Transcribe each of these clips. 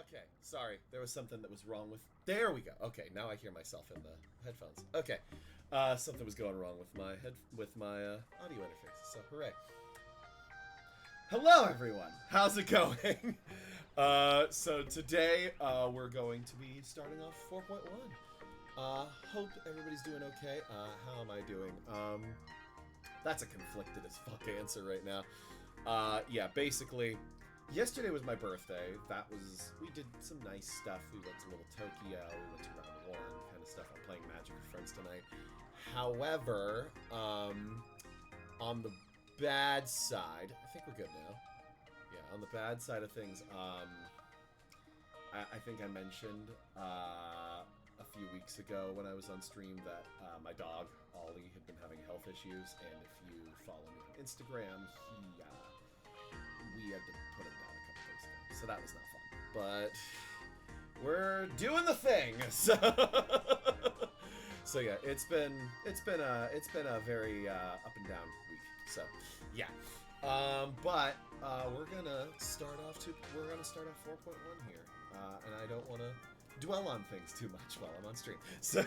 Okay, sorry. There was something that was wrong with... There we go. Okay, now I hear myself in the headphones. Okay. Something was going wrong with my audio interface, so hooray. Hello, everyone. How's it going? So today, we're going to be starting off 4.1. Hope everybody's doing okay. How am I doing? That's a conflicted as fuck answer right now. Yeah, basically... Yesterday was my birthday. We did some nice stuff. We went to Little Tokyo, we went to Round 1, kind of stuff. I'm playing Magic with friends tonight. However, on the bad side, I think we're good now. Yeah, on the bad side of things, I think I mentioned a few weeks ago when I was on stream that my dog, Ollie, had been having health issues, and if you follow me on Instagram, we had to put him down a couple days ago, so that was not fun. But we're doing the thing. So yeah, it's been a very up and down week. So yeah, but we're gonna start off 4.1 here, and I don't want to dwell on things too much while I'm on stream. So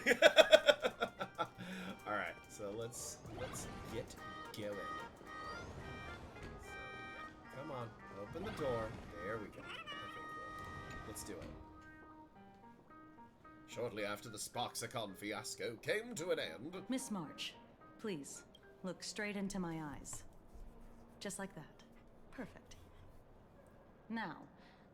all right, so let's get going. Come on, open the door. There we go. Okay, cool. Let's do it. Shortly after the Sparksicon fiasco came to an end... Miss March, please, look straight into my eyes. Just like that. Perfect. Now,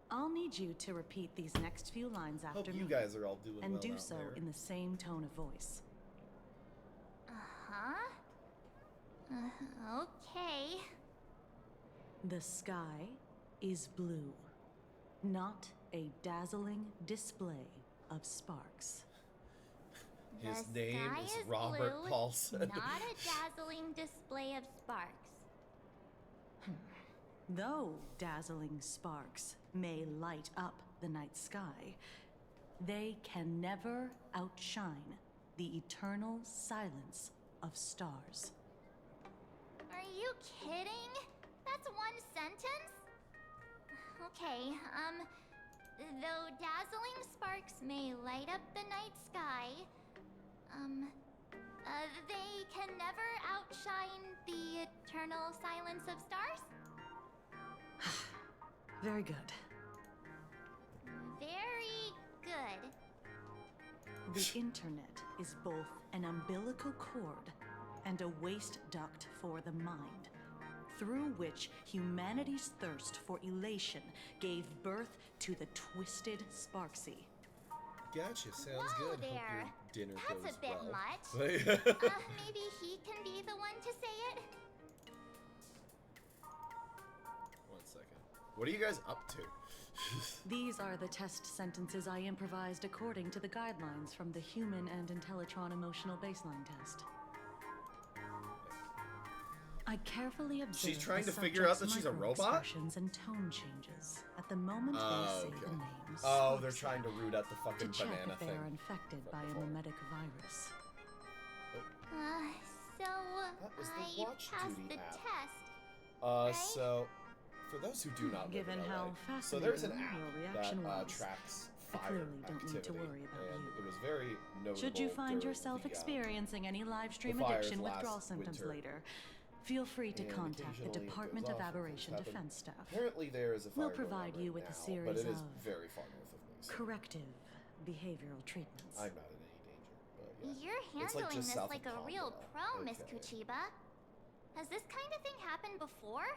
I'll need you to repeat these next few lines after me. Hope you guys are all doing well and do out so there. In the same tone of voice. Okay. The sky is blue, not a dazzling display of sparks. His name is Robert blue, Paulson. Not a dazzling display of sparks. Though dazzling sparks may light up the night sky, they can never outshine the eternal silence of stars. Are you kidding? That's one sentence? Okay, though dazzling sparks may light up the night sky, they can never outshine the eternal silence of stars? Very good. Very good. The internet is both an umbilical cord and a waste duct for the mind, through which humanity's thirst for elation gave birth to the twisted Sparksy. Gotcha, sounds Whoa good. there. Hope your dinner That's goes a bit well. much. Maybe he can be the one to say it? 1 second. What are you guys up to? These are the test sentences I improvised according to the guidelines from the Human and Intellitron Emotional Baseline Test. I carefully observed She's trying the to figure out that subject's she's a robot? micro-expressions and tone changes at the moment they say Okay. the name. Oh, they're Sparksy, trying to root out the to fucking check banana if they thing. are infected from by a before. mimetic virus. So was the I Watch passed Duty the app. test. So, for those who do not live Given in how LA, so there's an fascinating your app reaction that was, tracks I fire clearly don't need to activity, worry about and you. it was very notable. Should you find during yourself the, experiencing any live stream the fires addiction last withdrawal symptoms winter. later, feel free to And contact the occasionally it Department goes of off, Aberration things happen. Defense staff. Apparently there is a fire We'll going on provide you right with a now, series but it is of very far north of me. So corrective behavioral treatments. I'm not in any danger. But yeah. You're It's handling just this south like of a real Palmdale. pro, Miss Okay. Kuchiba. Has this kind of thing happened before?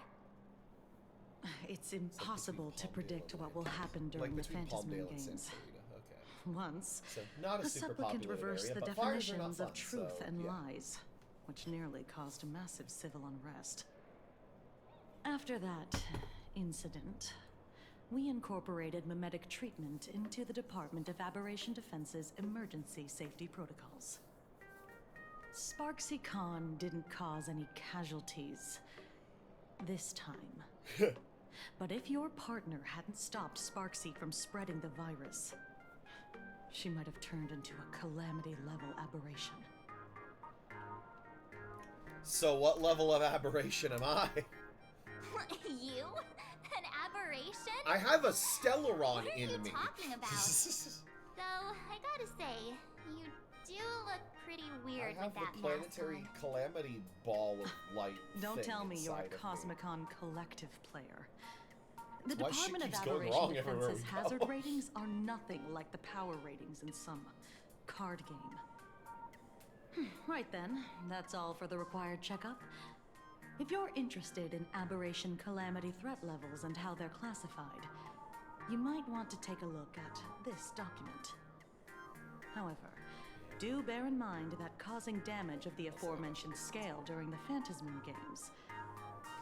It's impossible to Palmdale predict and what will happen during the between Phantasm Palmdale and games. Santarita. Okay. Once, So not a super supplicant populated reversed area, the but fires are not definitions fun, of truth so, and yeah. lies, which nearly caused massive civil unrest. After that incident, we incorporated mimetic treatment into the Department of Aberration Defense's emergency safety protocols. Sparksy Khan didn't cause any casualties this time. But if your partner hadn't stopped Sparksy from spreading the virus, she might have turned into a calamity-level aberration. So what level of aberration am I? You? An aberration? I have a Stellaron What are in you me. talking about? Though, I gotta say, you do look pretty weird I have with that the planetary mask calamity ball of light. Don't thing tell me you're a inside of me. Cosmicon collective player. The That's why shit Department of keeps going Aberration wrong everywhere Defense's we go. hazard ratings are nothing like the power ratings in some card game. Right then, that's all for the required checkup. If you're interested in aberration calamity threat levels and how they're classified, you might want to take a look at this document. However, do bear in mind that causing damage of the aforementioned scale during the Phantasm games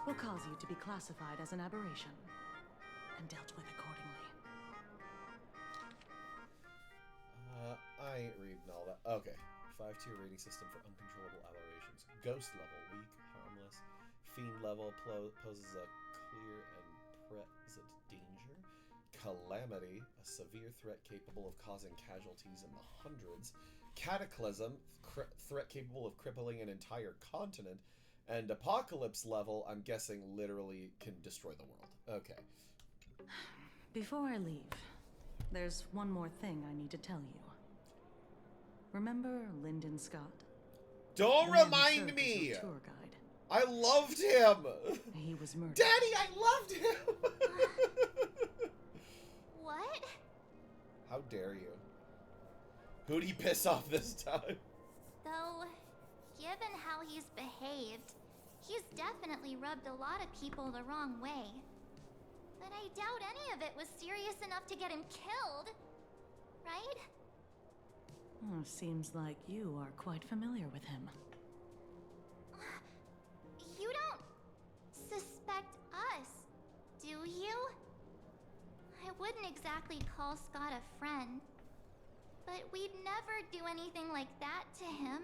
will cause you to be classified as an aberration and dealt with accordingly. I ain't reading all that. Okay. 5-tier rating system for uncontrollable aberrations. Ghost level, weak, harmless. Fiend level poses a clear and present danger. Calamity, a severe threat capable of causing casualties in the hundreds. Cataclysm, threat capable of crippling an entire continent. And Apocalypse level, I'm guessing literally can destroy the world. Okay. Before I leave, there's one more thing I need to tell you. Remember Lyndon Scott? Don't The man who remind served as me! your tour guide. I loved him! He was murdered. Daddy, I loved him! What? How dare you? Who'd he piss off this time? Though, given how he's behaved, he's definitely rubbed a lot of people the wrong way. But I doubt any of it was serious enough to get him killed. Right? Oh, seems like you are quite familiar with him. You don't suspect us, do you? I wouldn't exactly call Scott a friend, but we'd never do anything like that to him.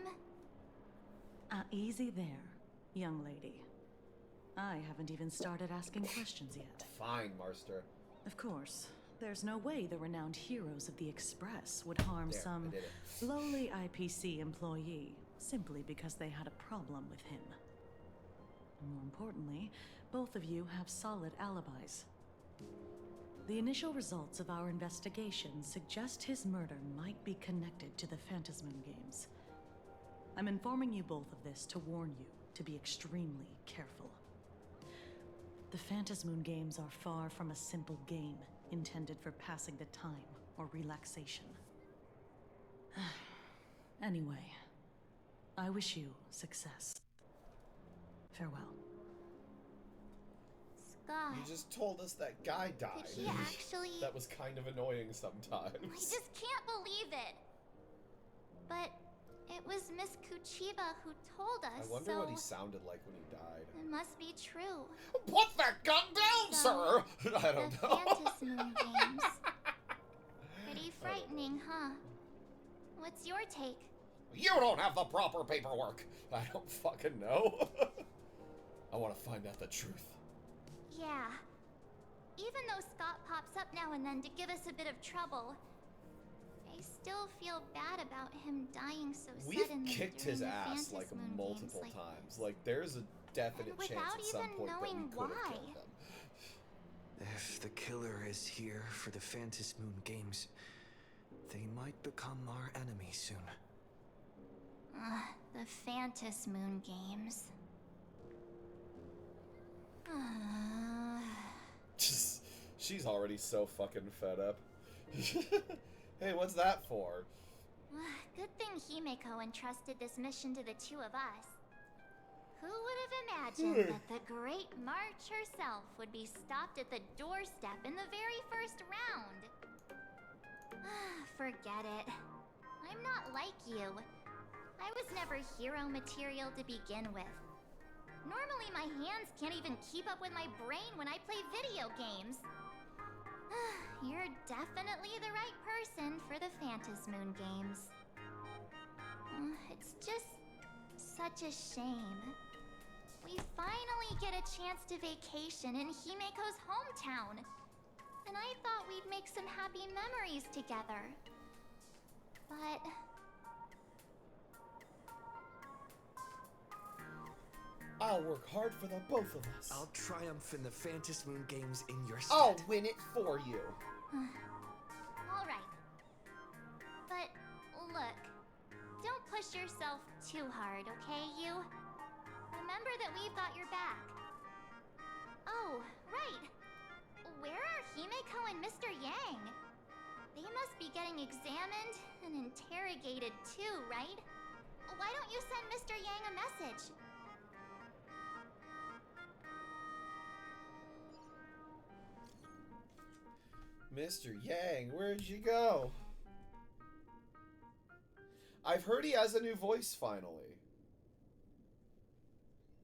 Easy there, young lady. I haven't even started asking questions yet. Fine, Marster. Of course, there's no way the renowned heroes of the Express would harm There, some I did it. lowly IPC employee simply because they had a problem with him. More importantly, both of you have solid alibis. The initial results of our investigation suggest his murder might be connected to the Phantasmoon games. I'm informing you both of this to warn you to be extremely careful. The Phantasmoon games are far from a simple game intended for passing the time or relaxation. Anyway, I wish you success. Farewell. Scott, You just told us that guy died. could he actually... That was kind of annoying sometimes. I just can't believe it. But it was Miss Kuchiba who told us, I wonder so what he sounded like when he died. it must be true. Put that gun down, So, sir! I don't the know. Phantasmoon games. Pretty frightening, huh? What's your take? You don't have the proper paperwork. I don't fucking know. I want to find out the truth. Yeah. Even though Scott pops up now and then to give us a bit of trouble, I still feel bad about him dying so We've suddenly kicked during his the ass like Phantasmoon multiple games, times. Like there's a definite And chance without at some even point that we knowing could have why. killed him. If the killer is here for the Phantasmoon games, they might become our enemy soon. The Phantasmoon games. She's already so fucking fed up. Hey, what's that for? Good thing Himeko entrusted this mission to the two of us. Who would have imagined that the Great March herself would be stopped at the doorstep in the very first round? Forget it. I'm not like you. I was never hero material to begin with. Normally my hands can't even keep up with my brain when I play video games. You're definitely the right person for the Phantasmoon games. It's just such a shame. We finally get a chance to vacation in Himeko's hometown. And I thought we'd make some happy memories together. But... I'll work hard for the both of us. I'll triumph in the Fantasy Moon Games in your stead. I'll win it for you. All right. But look, don't push yourself too hard, okay, you? Remember that we've got your back. Oh, right. Where are Himeko and Mr. Yang? They must be getting examined and interrogated too, right? Why don't you send Mr. Yang a message? Mr. Yang, where'd you go? I've heard he has a new voice finally.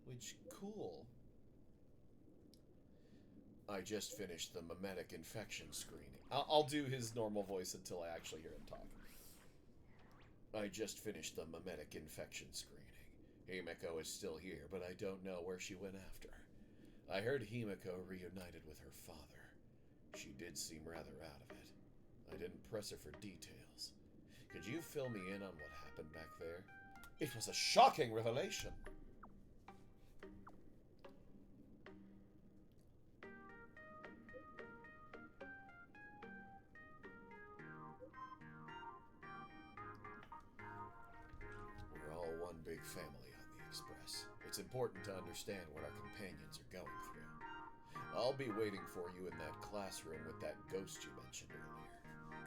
Which, cool. I just finished the mimetic infection screening. I'll do his normal voice until I actually hear him talk. I just finished the mimetic infection screening. Himeko is still here, but I don't know where she went after. I heard Himeko reunited with her father. She did seem rather out of it. I didn't press her for details. Could you fill me in on what happened back there? It was a shocking revelation. We're all one big family on the Express. It's important to understand what our companions are going through. I'll be waiting for you in that classroom with that ghost you mentioned earlier.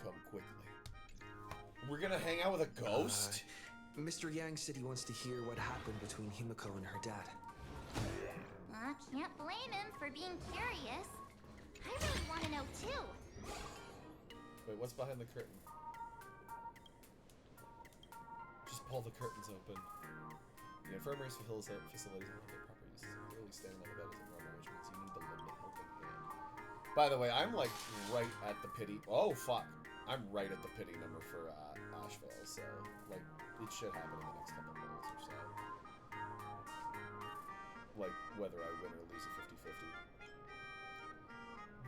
Come quickly. We're gonna hang out with a ghost? Mr. Yang said he wants to hear what happened between Himeko and her dad. I can't blame him for being curious. I really want to know too. Wait, what's behind the curtain? Just pull the curtains open. The infirmary's facilities have their proper uses. Really standing on the bed isn't normal, which means you need to lend a helping hand. By the way, I'm like right at the pity. Oh fuck! I'm right at the pity number for Ashvale, so like it should happen in the next couple of minutes or so. Like whether I win or lose a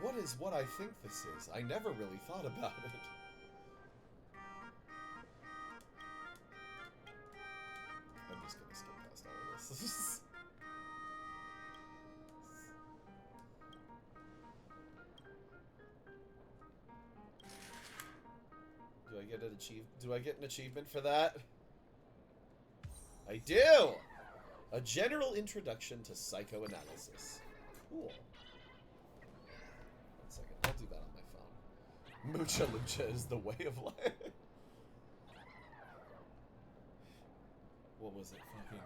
50-50. What is what I think this is? I never really thought about it. I'm just gonna skip past all of this. Do I get an achievement for that? I do! A general introduction to psychoanalysis. Cool. 1 second, I'll do that on my phone. Mucha Lucha is the way of life. What was it? Fucking...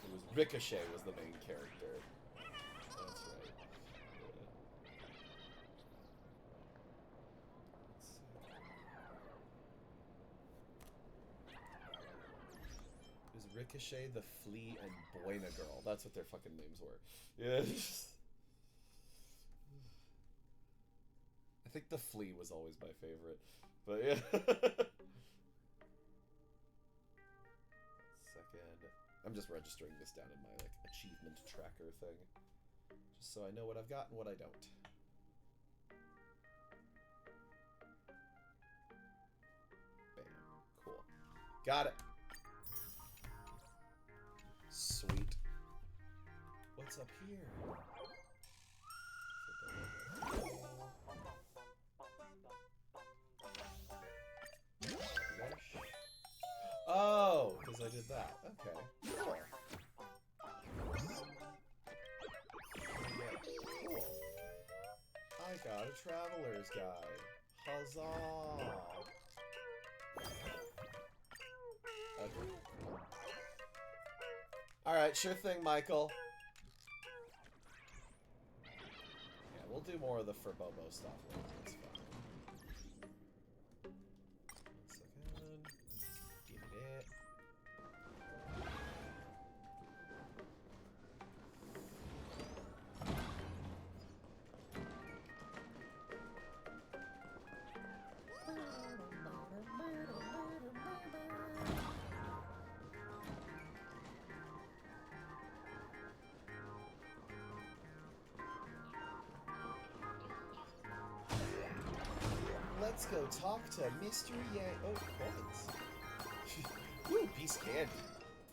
It was Ricochet was the main character. That's right. It was Ricochet, the Flea, and Buena Girl. That's what their fucking names were. Yeah. I think the Flea was always my favorite. But yeah. Second. I'm just registering this down in my like achievement tracker thing. Just so I know what I've got and what I don't. Bam. Cool. Got it. Sweet. What's up here? Oh, because I did that. Okay. Cool. Cool. I got a traveler's guide. Huzzah! Okay. Alright, sure thing, Michael. Yeah, we'll do more of the Furbobo stuff later. It's fine. 1 second. Give it. Let's go talk to Mr. Yang. Oh, points. Woo, piece candy.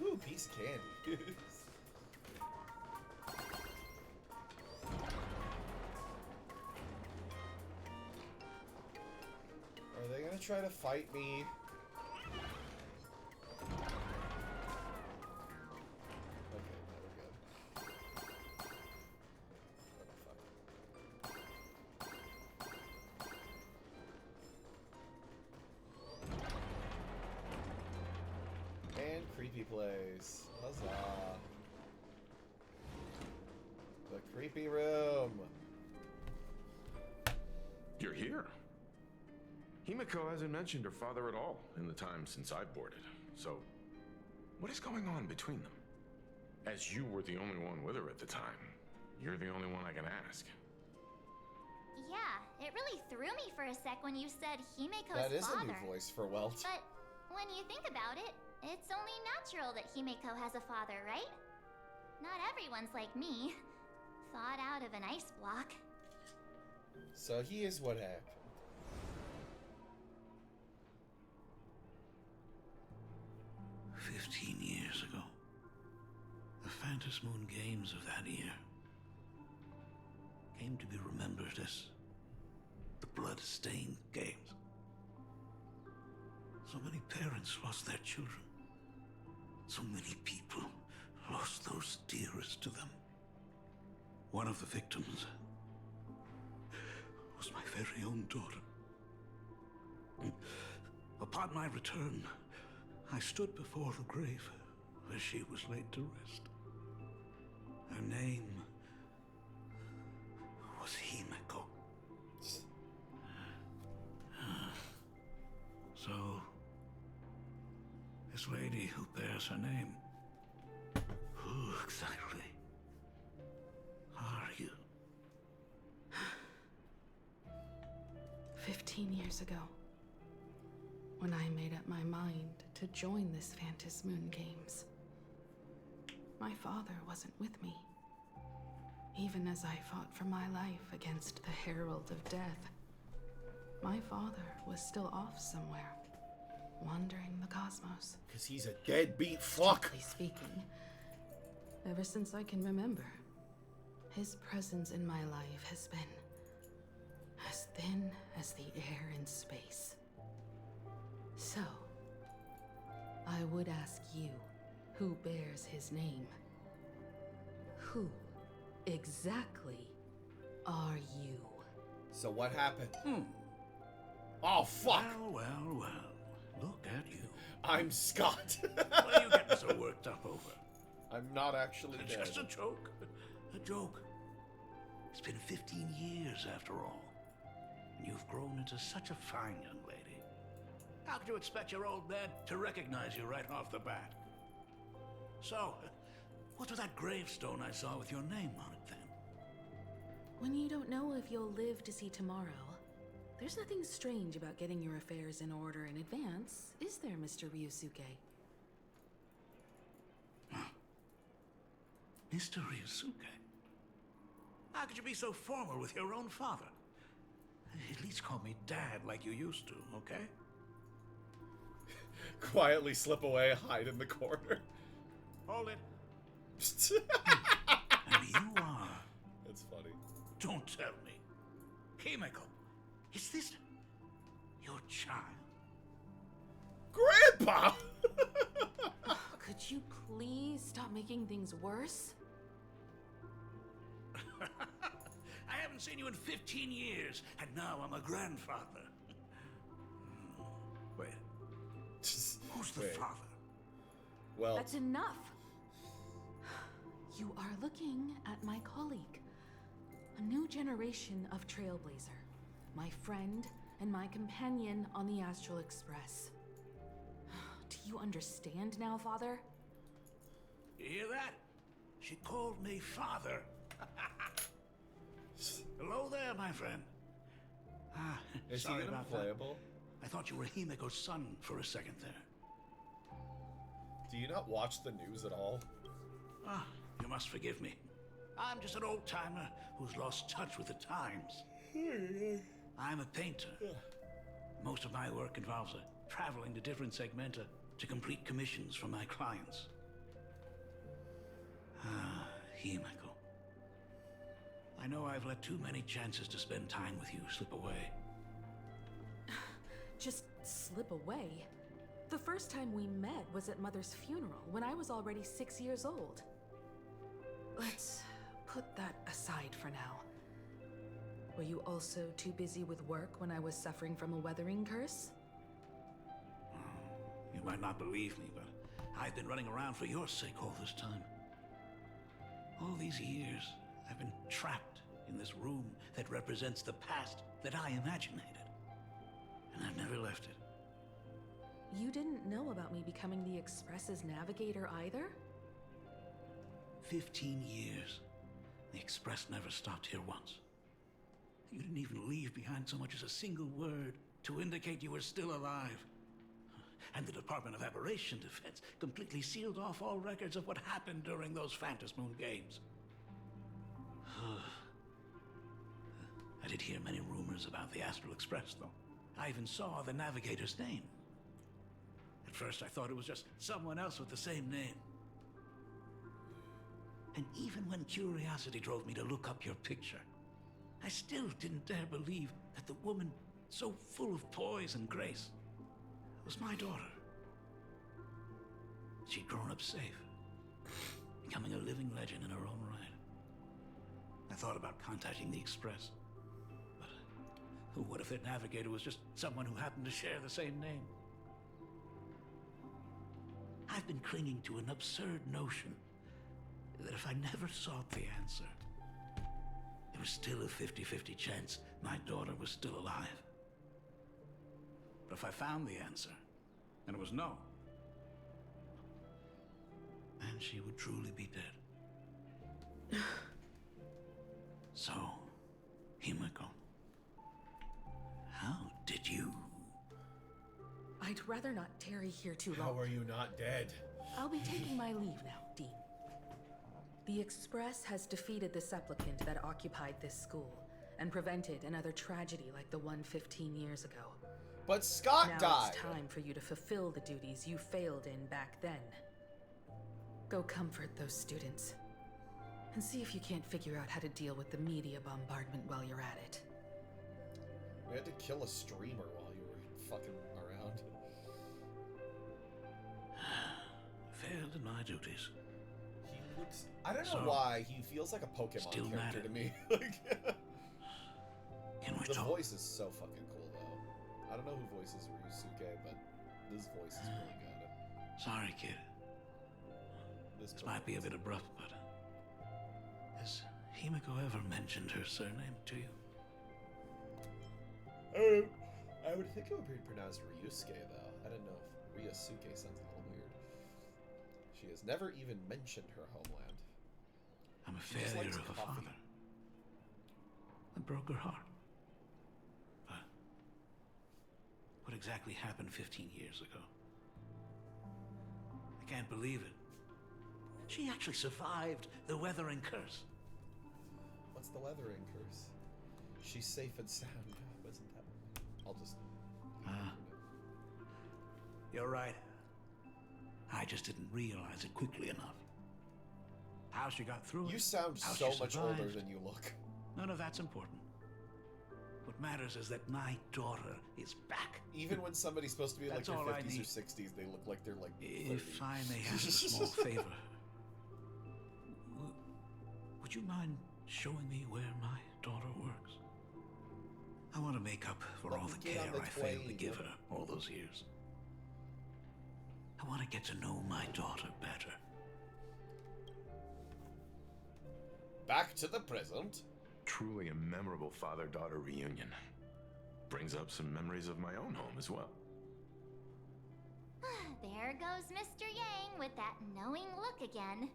Ooh, piece of candy. Are they gonna try to fight me? Okay, no, we're good. And creepy place. Huzzah. The creepy room. You're here. Himeko hasn't mentioned her father at all in the time since I boarded. So, what is going on between them? As you were the only one with her at the time, you're the only one I can ask. Yeah, it really threw me for a sec when you said Himeko's That is father. a new voice for Welt. But when you think about it, it's only natural that Himeko has a father, right? Not everyone's like me. Thawed out of an ice block. So here's what happened. "15 years ago, the Phantom Moon Games of that year came to be remembered as the Blood-Stained Games. So many parents lost their children. So many people lost those dearest to them. One of the victims was my very own daughter. Upon my return, I stood before the grave where she was laid to rest. Her name was Himeko. So, this lady who bears her name, who exactly are you? 15 years ago, when I made up my mind to join this Phantom Moon Games, my father wasn't with me. Even as I fought for my life against the Herald of Death, my father was still off somewhere, wandering the cosmos. Because he's a deadbeat fuck. Strictly speaking, ever since I can remember, his presence in my life has been as thin as the air in space. So, I would ask you, who bears his name, who exactly are you? So what happened? Oh, fuck. Well. Look at you. I'm Scott. What are you getting so worked up over? I'm not actually It's dead. just a joke. A joke. It's been 15 years after all. And you've grown into such a fine young lady. How could you expect your old man to recognize you right off the bat? So, what's with that gravestone I saw with your name on it then? When you don't know if you'll live to see tomorrow, there's nothing strange about getting your affairs in order in advance, is there, Mr. Ryusuke? Mr. Ryusuke? How could you be so formal with your own father? At least call me Dad like you used to, okay? Quietly slip away, hide in the corner. Hold it. And you are... That's funny. Don't tell me. Himeko, is this your child? Grandpa! Could you please stop making things worse? I haven't seen you in 15 years, and now I'm a grandfather. Wait, who's the Wait. father? Well, That's enough! You are looking at my colleague, a new generation of Trailblazer, my friend and my companion on the Astral Express. Do you understand now, Father? You hear that? She called me father. Hello there, my friend. is he Sorry gonna about be that. playable? I thought you were Himeko's son for a second there. Do you not watch the news at all? You must forgive me. I'm just an old-timer who's lost touch with the times. I'm a painter. Most of my work involves traveling to different segmenta to complete commissions for my clients. Ah, Himeko. I know I've let too many chances to spend time with you slip away. Just slip away? The first time we met was at Mother's funeral, when I was already 6 years old. Let's put that aside for now. Were you also too busy with work when I was suffering from a weathering curse? You might not believe me, but I've been running around for your sake all this time. All these years, I've been trapped in this room that represents the past that I imaginated. And I've never left it. You didn't know about me becoming the Express's navigator either? 15 years. The Express never stopped here once. You didn't even leave behind so much as a single word to indicate you were still alive. And the Department of Aberration Defense completely sealed off all records of what happened during those Phantom Moon games. I did hear many rumors about the Astral Express, though. I even saw the navigator's name. At first, I thought it was just someone else with the same name. And even when curiosity drove me to look up your picture, I still didn't dare believe that the woman so full of poise and grace was my daughter. She'd grown up safe, becoming a living legend in her own right. I thought about contacting the Express, but what if their navigator was just someone who happened to share the same name? I've been clinging to an absurd notion that if I never sought the answer, there was still a 50-50 chance my daughter was still alive. But if I found the answer, and it was no, then she would truly be dead. So, Himeko, how did you... I'd rather not tarry here too long. How are you not dead? I'll be taking my leave now, Dean. The Express has defeated the supplicant that occupied this school and prevented another tragedy like the one 15 years ago. But Scott Now died! it's time for you to fulfill the duties you failed in back then. Go comfort those students, and see if you can't figure out how to deal with the media bombardment while you're at it. We had to kill a streamer while you were fucking around. Failed in my duties. He looks... I don't know So, why he feels like a Pokemon still character mad to at me. Like, Can we the talk? voice is so fucking cool, though. I don't know who voices Ryusuke, but this voice is really good. Sorry, kid. This Might be a bit abrupt, but... has Himeko ever mentioned her surname to you? I would think it would be pronounced Ryusuke, though. I don't know if Ryusuke sounds a little weird. She has never even mentioned her homeland. I'm a She just failure likes of a coffee. father. I broke her heart. But what exactly happened 15 years ago? I can't believe it. She actually survived the weathering curse. What's the weathering curse? She's safe and sound. Wasn't that? I'll just. You're right. I just didn't realize it quickly enough. How she got through it. You sound how so she much older survived. than you look. None of that's important. What matters is that my daughter is back. Even when somebody's supposed to be like That's their all I 50s or need. 60s, they look like they're like 30. If I may ask a small favor, would you mind showing me where my daughter works? I want to make up for Let all me the get care on the I failed to train. give her all those years. I want to get to know my daughter better. Back to the present. Truly a memorable father-daughter reunion. Brings up some memories of my own home as well. There goes Mr. Yang with that knowing look again.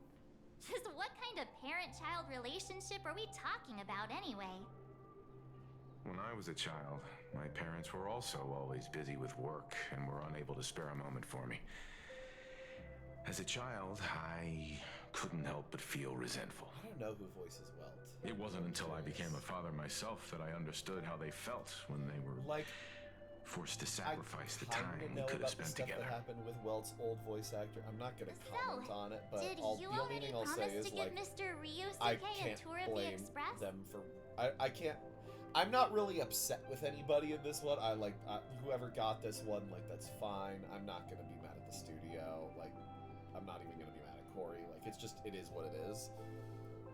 Just what kind of parent-child relationship are we talking about anyway? When I was a child, my parents were also always busy with work and were unable to spare a moment for me. As a child, I couldn't help but feel resentful. I don't know who voices Welt. It wasn't until I became a father myself that I understood how they felt when they were Like, forced to I sacrifice the kinda time we know could have about the spent stuff together. that happened with Welt's old voice actor. I'm not gonna comment So, on it, but did the you only already thing I'll say promise is to give like Mr. I Ryusuke a can't tour of the blame Express? them for. I can't. I'm not really upset with anybody in this one. I like whoever got this one. Like that's fine. I'm not gonna be mad at the studio. Like I'm not even gonna be mad at Corey. Like it's just it is what it is.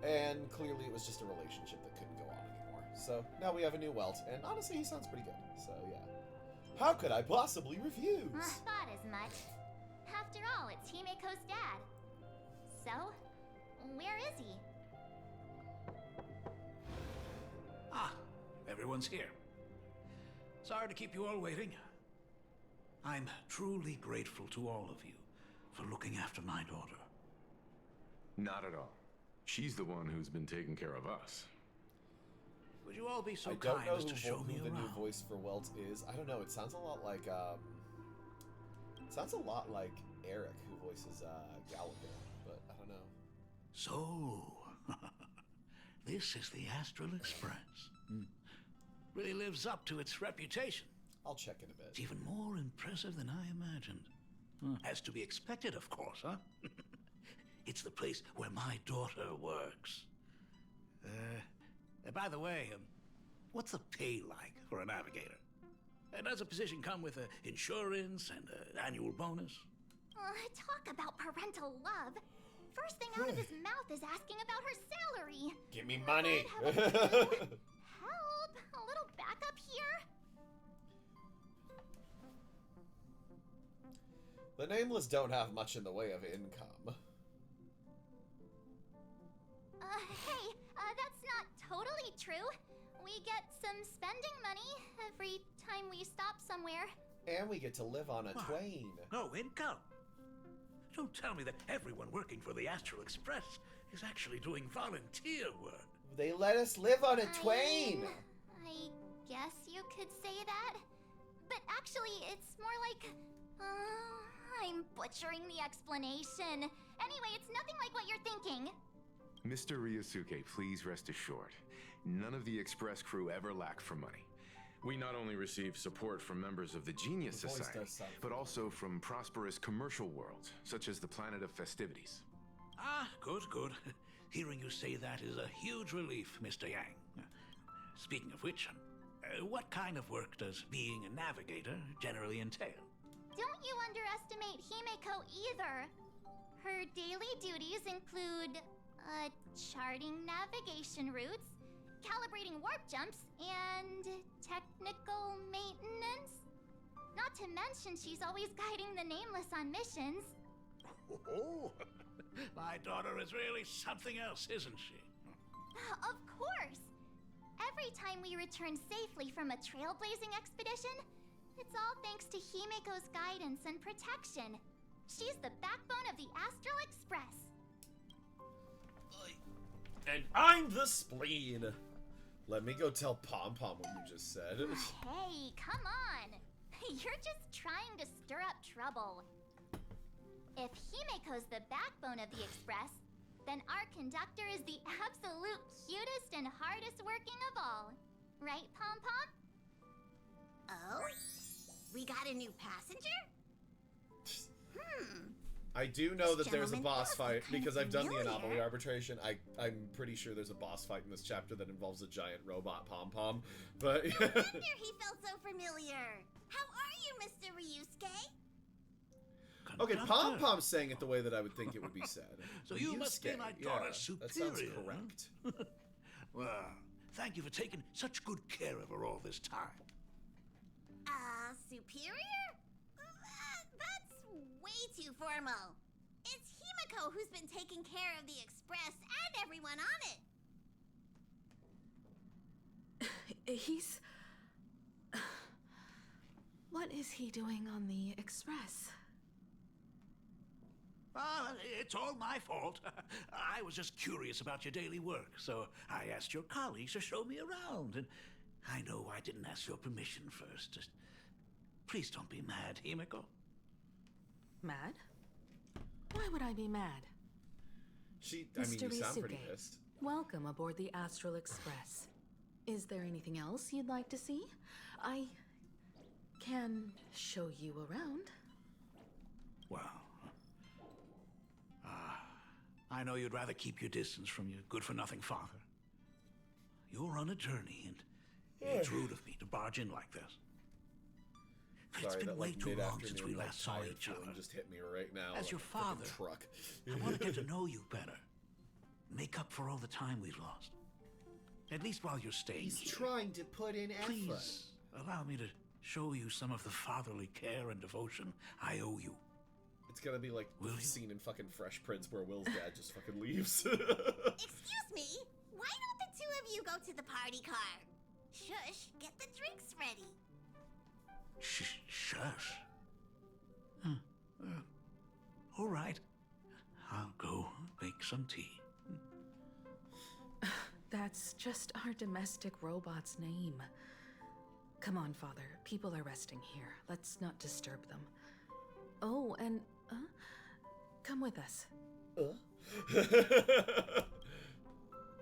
And clearly it was just a relationship that couldn't go on anymore. So now we have a new Welt, and honestly he sounds pretty good. So yeah. How could I possibly refuse? Thought as much. After all, it's Himeko's dad. So, where is he? Ah, everyone's here. Sorry to keep you all waiting. I'm truly grateful to all of you for looking after my daughter. Not at all. She's the one who's been taking care of us. Would you all be so I don't kind know as to show me who the new around? voice for Welt is. I don't know. It sounds a lot like Eric, who voices Gallagher, but I don't know. So, this is the Astral Express. Really lives up to its reputation. I'll check in a It's bit. even more impressive than I imagined. As to be expected, of course, huh? It's the place where my daughter works. By the way, what's the pay like for a navigator? Does a position come with insurance and an annual bonus? Talk about parental love. First thing out of his mouth is asking about her salary. Give me money! Help! A little backup here? The Nameless don't have much in the way of income. Hey, that's not totally true. We get some spending money every time we stop somewhere. And we get to live on a What? twain. No income. Don't tell me that everyone working for the Astral Express is actually doing volunteer work. They let us live on a twain! I guess you could say that. But actually, it's more like... I'm butchering the explanation. Anyway, it's nothing like what you're thinking. Mr. Ryusuke, please rest assured. None of the Express crew ever lack for money. We not only receive support from members of the Genius The voice Society, does sound but also from prosperous commercial worlds, such as the Planet of Festivities. Ah, good, good. Hearing you say that is a huge relief, Mr. Yang. Speaking of which, what kind of work does being a navigator generally entail? Don't you underestimate Himeko either. Her daily duties include, charting navigation routes, calibrating warp jumps, and technical maintenance. Not to mention she's always guiding the Nameless on missions. Oh, my daughter is really something else, isn't she? Of course! Every time we return safely from a trailblazing expedition, it's all thanks to Himeko's guidance and protection. She's the backbone of the Astral Express. And I'm the spleen! Let me go tell Pom Pom what you just said. Hey, come on! You're just trying to stir up trouble. If Himeko's the backbone of the Express, then our conductor is the absolute cutest and hardest working of all. Right, Pom Pom? Oh? We got a new passenger? I do know This that there's a gentleman boss does fight look kind because of I've done the familiar. anomaly arbitration. I'm pretty sure there's a boss fight in this chapter that involves a giant robot Pom Pom. But Wonder he felt so familiar. How are you, Mr. Ryusuke? okay, Conductor. Pom Pom's saying it the way that I would think it would be said. So you must be Ryusuke, my yeah, daughter's that sounds superior, huh? correct. Well, thank you for taking such good care of her all this time. Superior? That's way too formal. It's Himeko who's been taking care of the Express and everyone on it. He's... What is he doing on the Express? It's all my fault. I was just curious about your daily work, so I asked your colleagues to show me around. And I know I didn't ask your permission first. Just please don't be mad, Himeko. Mad? Why would I be mad? I mean, Mr. you sound pretty Ryusuke, pissed. welcome aboard the Astral Express. Is there anything else you'd like to see? I can show you around. Well, I know you'd rather keep your distance from your good-for-nothing father. You're on a journey, and it's rude of me to barge in like this. It's Sorry, been that way like too long since mid-afternoon we like last saw tired each feeling other. just hit me right now. As like your a freaking father, truck. I want to get to know you better. Make up for all the time we've lost. At least while you're staying He's here. trying to put in effort. Please allow me to show you some of the fatherly care and devotion I owe you. It's gonna be like Will the you? scene in fucking Fresh Prince where Will's dad just fucking leaves. Excuse me? Why don't the two of you go to the party car? Shush, get the drinks ready. Shush. All right. I'll go make some tea. That's just our domestic robot's name. Come on, Father. People are resting here. Let's not disturb them. Oh, and come with us.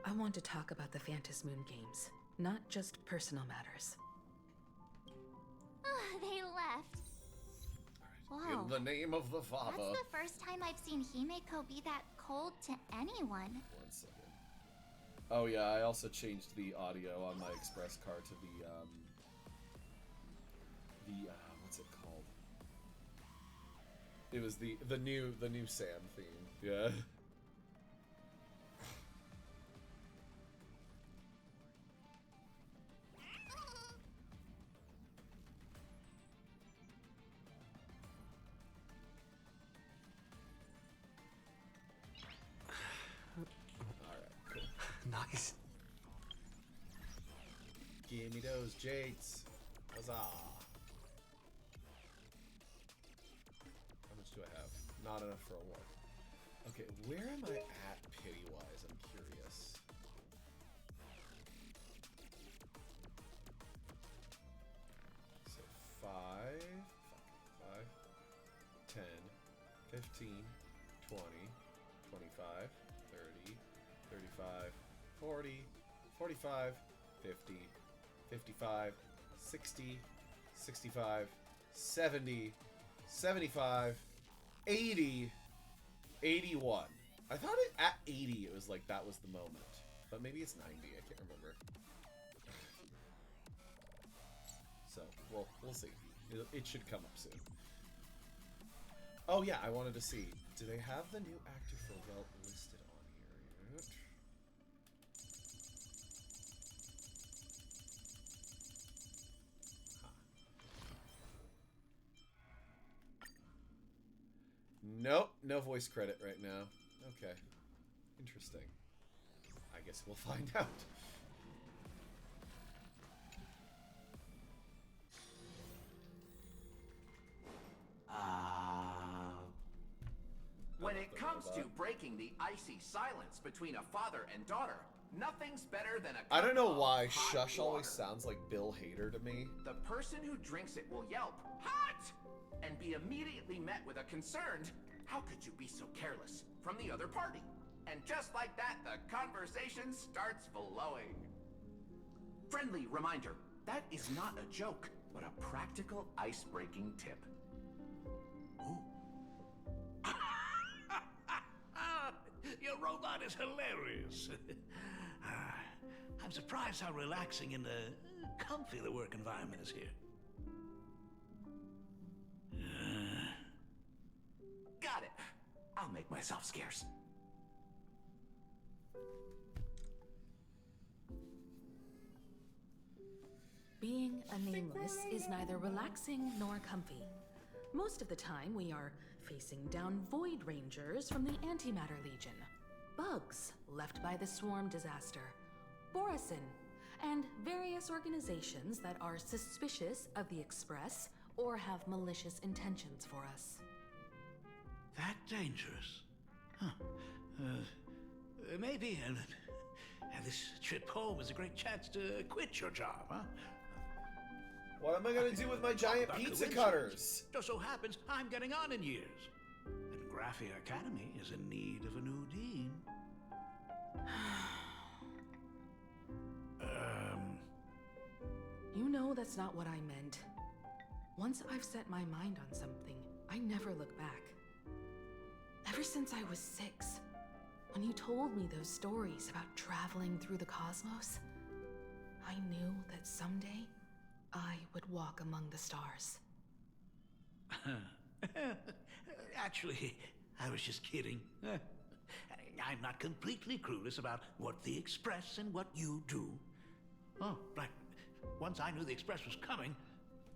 I want to talk about the Fantasy Moon games, not just personal matters. They left. Whoa. In the name of the father. That's the first time I've seen Himeko be that cold to anyone. 1 second. Oh yeah, I also changed the audio on my express car to the what's it called? It was the new Sam theme. Yeah. Nice. Give me those jades. Huzzah. How much do I have? Not enough for a walk. Okay, where am I at pity-wise? I'm curious. So 5, 10, 15, 20, 25, 30, 35, 40, 45, 50, 55, 60, 65, 70, 75, 80, 81. I thought at 80 it was like that was the moment. But maybe it's 90, I can't remember. So, we'll see. It should come up soon. Oh yeah, I wanted to see. Do they have the new actor for Welt listed on here yet? Nope, no voice credit right now. Okay. Interesting. I guess we'll find out. When it comes to breaking the icy silence between a father and daughter, nothing's better than a I don't know cup of why hot Shush always water. sounds like Bill Hader to me. The person who drinks it will yelp, "Hot!" and be immediately met with a concerned, "How could you be so careless?" from the other party. And just like that, the conversation starts flowing. Friendly reminder, that is not a joke, but a practical ice-breaking tip. Your robot is hilarious. I'm surprised how relaxing and comfy the work environment is here. Got it. I'll make myself scarce. Being a nameless is neither relaxing nor comfy. Most of the time, we are facing down Void Rangers from the Antimatter Legion, bugs left by the Swarm disaster, Borisin, and various organizations that are suspicious of the Express or have malicious intentions for us. That dangerous? Huh. Maybe this trip home is a great chance to quit your job, huh? What am I gonna do with my giant By pizza coincidence, cutters? Just so happens I'm getting on in years. And Graphia Academy is in need of a new dean. You know that's not what I meant. Once I've set my mind on something, I never look back. Ever since I was 6, when you told me those stories about traveling through the cosmos, I knew that someday I would walk among the stars. Actually, I was just kidding. I'm not completely clueless about what the Express and what you do. Oh, right. Once I knew the Express was coming,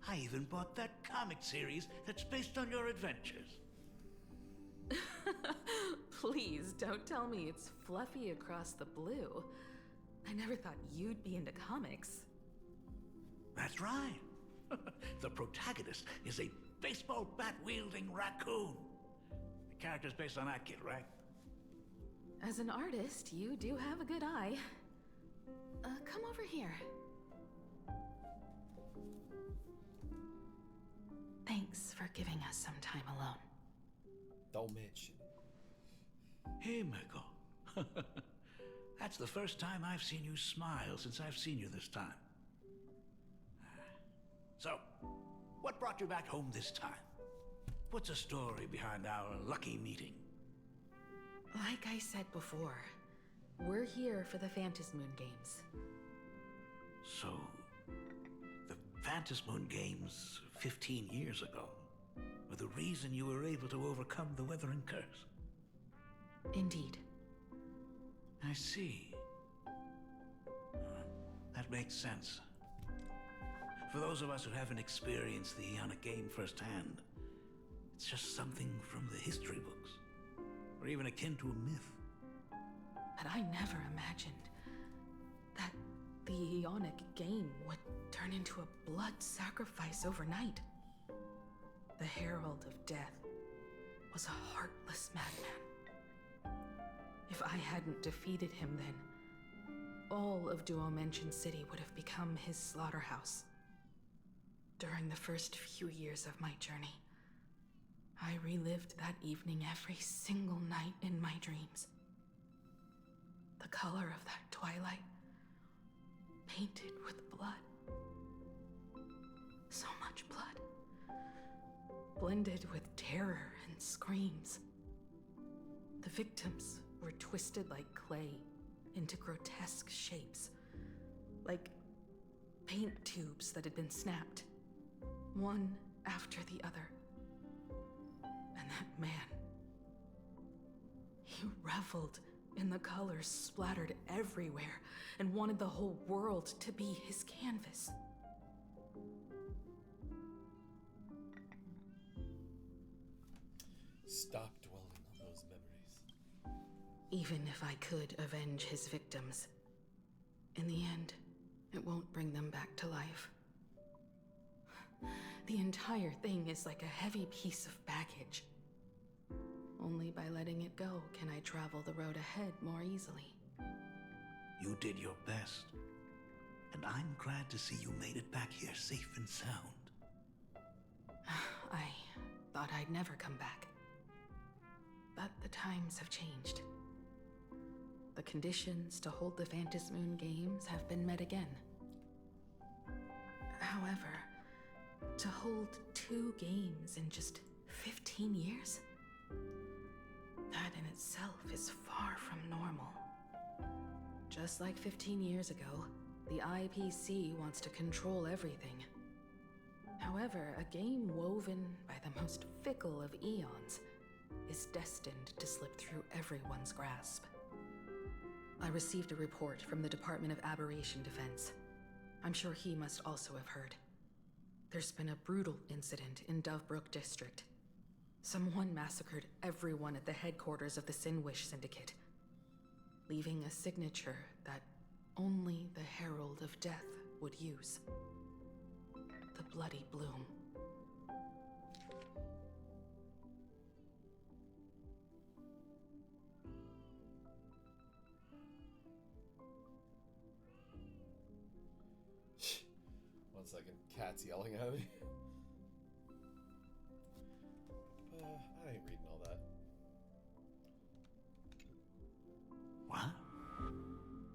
I even bought that comic series that's based on your adventures. Please, don't tell me it's fluffy across the blue. I never thought you'd be into comics. That's right. The protagonist is a baseball bat-wielding raccoon. The character's based on that kid, right? As an artist, you do have a good eye. Come over here. Thanks for giving us some time alone. Don't mention. Himeko. That's the first time I've seen you smile since I've seen you this time. So, what brought you back home this time? What's the story behind our lucky meeting? Like I said before, we're here for the Phantasmoon Games. So, the Phantasmoon Games 15 years ago were the reason you were able to overcome the Weathering Curse? Indeed. I see. That makes sense. For those of us who haven't experienced the Ionic game firsthand, it's just something from the history books, or even akin to a myth. But I never imagined that the Ionic game would turn into a blood sacrifice overnight. The Herald of Death was a heartless madman. If I hadn't defeated him then, all of Duomension City would have become his slaughterhouse. During the first few years of my journey, I relived that evening every single night in my dreams. The color of that twilight, painted with blood. So much blood, blended with terror and screams. The victims were twisted like clay into grotesque shapes, like paint tubes that had been snapped, one after the other. And that man, he reveled in the colors splattered everywhere and wanted the whole world to be his canvas. Stop dwelling on those memories. Even if I could avenge his victims, in the end, it won't bring them back to life. The entire thing is like a heavy piece of baggage. Only by letting it go can I travel the road ahead more easily. You did your best, and I'm glad to see you made it back here safe and sound. I thought I'd never come back. But the times have changed. The conditions to hold the Phantasmoon Games have been met again. However, to hold 2 games in just 15 years? That in itself is far from normal. Just like 15 years ago, the IPC wants to control everything. However, a game woven by the most fickle of eons is destined to slip through everyone's grasp. I received a report from the Department of Aberration Defense. I'm sure he must also have heard. There's been a brutal incident in Dovebrook District. Someone massacred everyone at the headquarters of the Sinwish Syndicate, leaving a signature that only the Herald of Death would use. The Bloody Bloom. One second, cat's yelling at me. I ain't reading all that. What?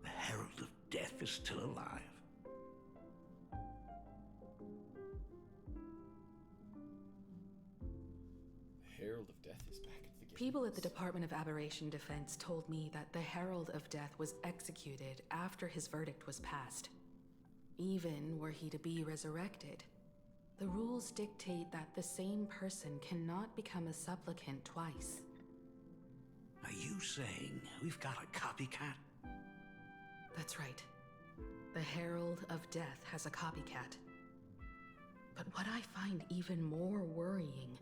The Herald of Death is still alive? Herald of Death is back at the games. People at the Department of Aberration Defense told me that the Herald of Death was executed after his verdict was passed. Even were he to be resurrected, the rules dictate that the same person cannot become a supplicant twice. Are you saying we've got a copycat? That's right. The Herald of Death has a copycat. But what I find even more worrying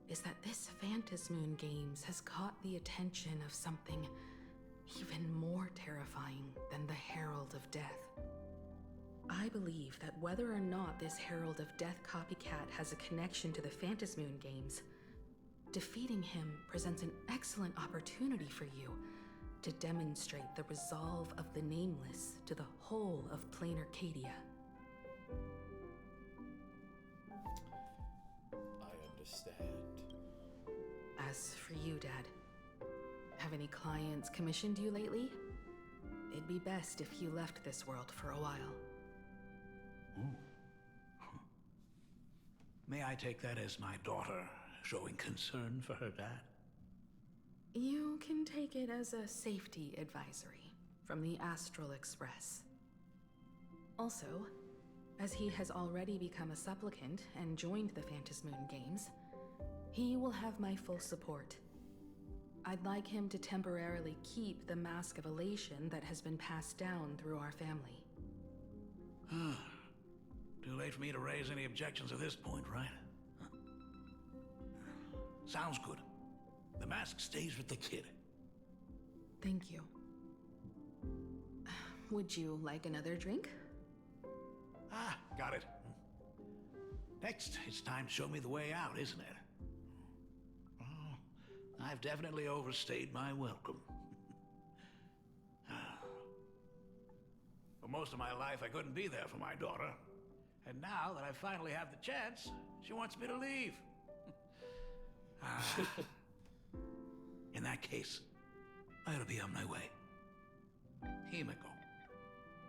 is that this Phantasmoon Games has caught the attention of something even more terrifying than the Herald of Death. I believe that whether or not this Herald of Death copycat has a connection to the Phantasmoon Games, defeating him presents an excellent opportunity for you to demonstrate the resolve of the Nameless to the whole of Plain Arcadia. I understand. As for you, Dad, have any clients commissioned you lately? It'd be best if you left this world for a while. May I take that as my daughter showing concern for her dad? You can take it as a safety advisory from the Astral Express. Also, as he has already become a supplicant and joined the Phantasmoon Games, he will have my full support. I'd like him to temporarily keep the Mask of Elation that has been passed down through our family. Too late for me to raise any objections at this point, right? Huh. Sounds good. The mask stays with the kid. Thank you. Would you like another drink? Ah, got it. Next, it's time to show me the way out, isn't it? Oh, I've definitely overstayed my welcome. For most of my life, I couldn't be there for my daughter. And now that I finally have the chance, she wants me to leave. In that case, I ought to be on my way. Himeko.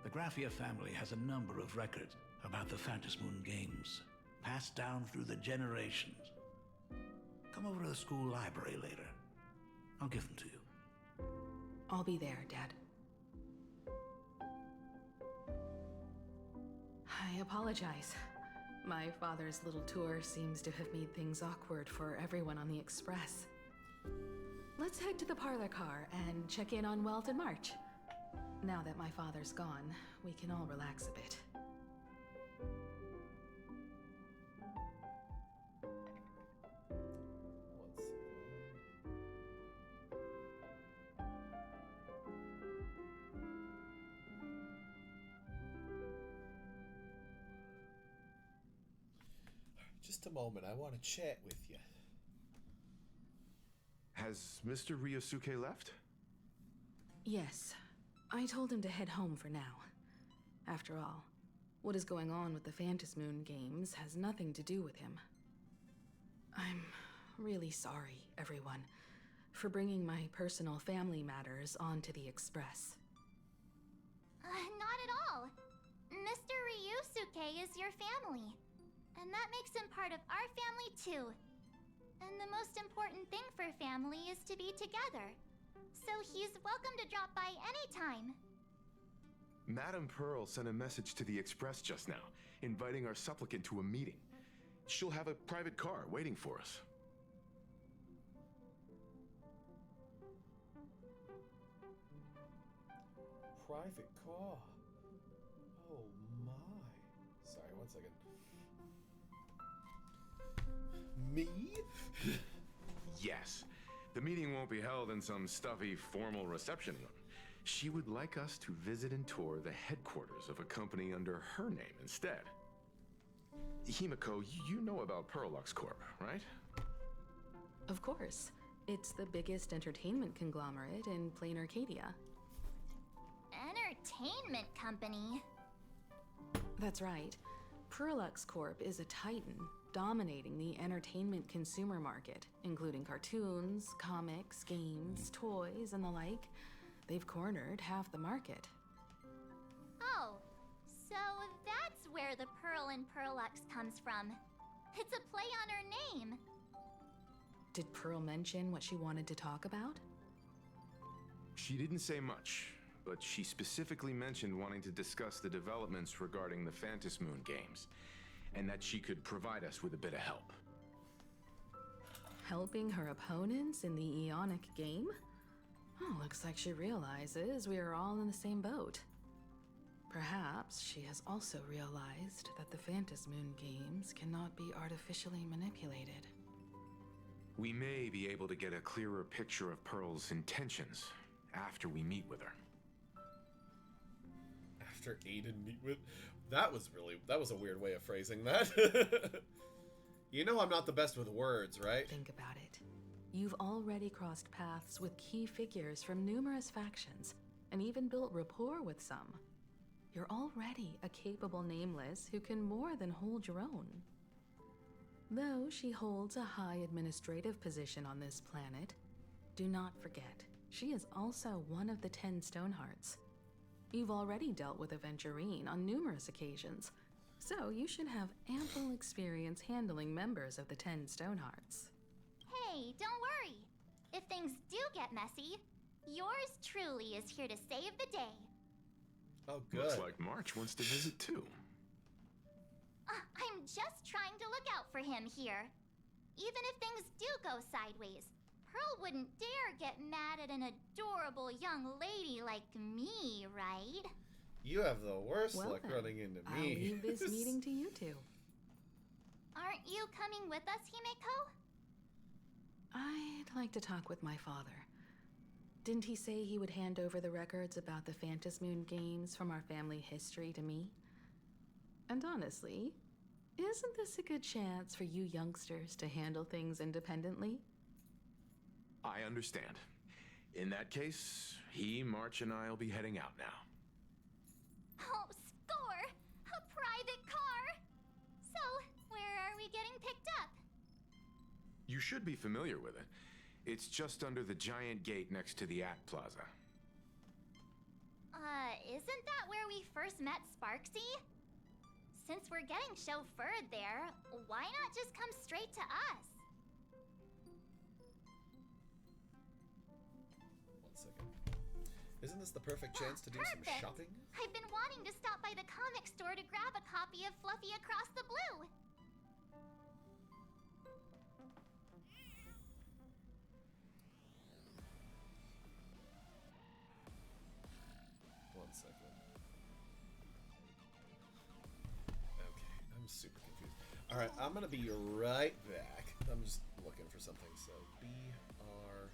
The Graphia family has a number of records about the Phantasmoon Games, passed down through the generations. Come over to the school library later. I'll give them to you. I'll be there, Dad. I apologize. My father's little tour seems to have made things awkward for everyone on the Express. Let's head to the parlor car and check in on Welt and March. Now that my father's gone, we can all relax a bit. Just a moment, I want to chat with you. Has Mr. Ryosuke left? Yes. I told him to head home for now. After all, what is going on with the Phantasmoon Games has nothing to do with him. I'm really sorry, everyone, for bringing my personal family matters onto the Express. Not at all. Mr. Ryusuke is your family. And that makes him part of our family too. And the most important thing for family is to be together. So he's welcome to drop by anytime. Madame Pearl sent a message to the Express just now, inviting our supplicant to a meeting. She'll have a private car waiting for us. Private car. Oh my. Sorry, one second. Me? Yes. The meeting won't be held in some stuffy, formal reception room. She would like us to visit and tour the headquarters of a company under her name instead. Himeko, you know about Perlux Corp, right? Of course. It's the biggest entertainment conglomerate in Plain Arcadia. Entertainment company? That's right. Perlux Corp is a titan, dominating the entertainment consumer market, including cartoons, comics, games, toys, and the like. They've cornered half the market. Oh, so that's where the Pearl in Perlux comes from. It's a play on her name. Did Pearl mention what she wanted to talk about? She didn't say much, but she specifically mentioned wanting to discuss the developments regarding the Phantom Moon games, and that she could provide us with a bit of help. Helping her opponents in the Eonic game? Oh, looks like she realizes we are all in the same boat. Perhaps she has also realized that the Phantom Moon games cannot be artificially manipulated. We may be able to get a clearer picture of Pearl's intentions after we meet with her. After Aiden meet with... That was a weird way of phrasing that. You know I'm not the best with words, right? Think about it. You've already crossed paths with key figures from numerous factions, and even built rapport with some. You're already a capable Nameless who can more than hold your own. Though she holds a high administrative position on this planet, do not forget, she is also one of the 10 Stonehearts. You've already dealt with Aventurine on numerous occasions, so you should have ample experience handling members of the 10 Stonehearts. Hey, don't worry. If things do get messy, yours truly is here to save the day. Oh, good. Looks like March wants to visit too. I'm just trying to look out for him here. Even if things do go sideways, Pearl wouldn't dare get mad at an adorable young lady like me, right? You have the worst Well luck then, running into I'll me. leave this meeting to you two. Aren't you coming with us, Himeko? I'd like to talk with my father. Didn't he say he would hand over the records about the Phantom Moon games from our family history to me? And honestly, isn't this a good chance for you youngsters to handle things independently? I understand. In that case, March, and I'll be heading out now. Oh, score! A private car! So, where are we getting picked up? You should be familiar with it. It's just under the giant gate next to the Act Plaza. Isn't that where we first met Sparksy? Since we're getting chauffeured there, why not just come straight to us? One second. Isn't this the perfect chance to do some Perfect. shopping? I've been wanting to stop by the comic store to grab a copy of Fluffy Across the Blue. One second. Okay, I'm super confused. Alright, I'm gonna be right back. I'm just looking for something, so BRB.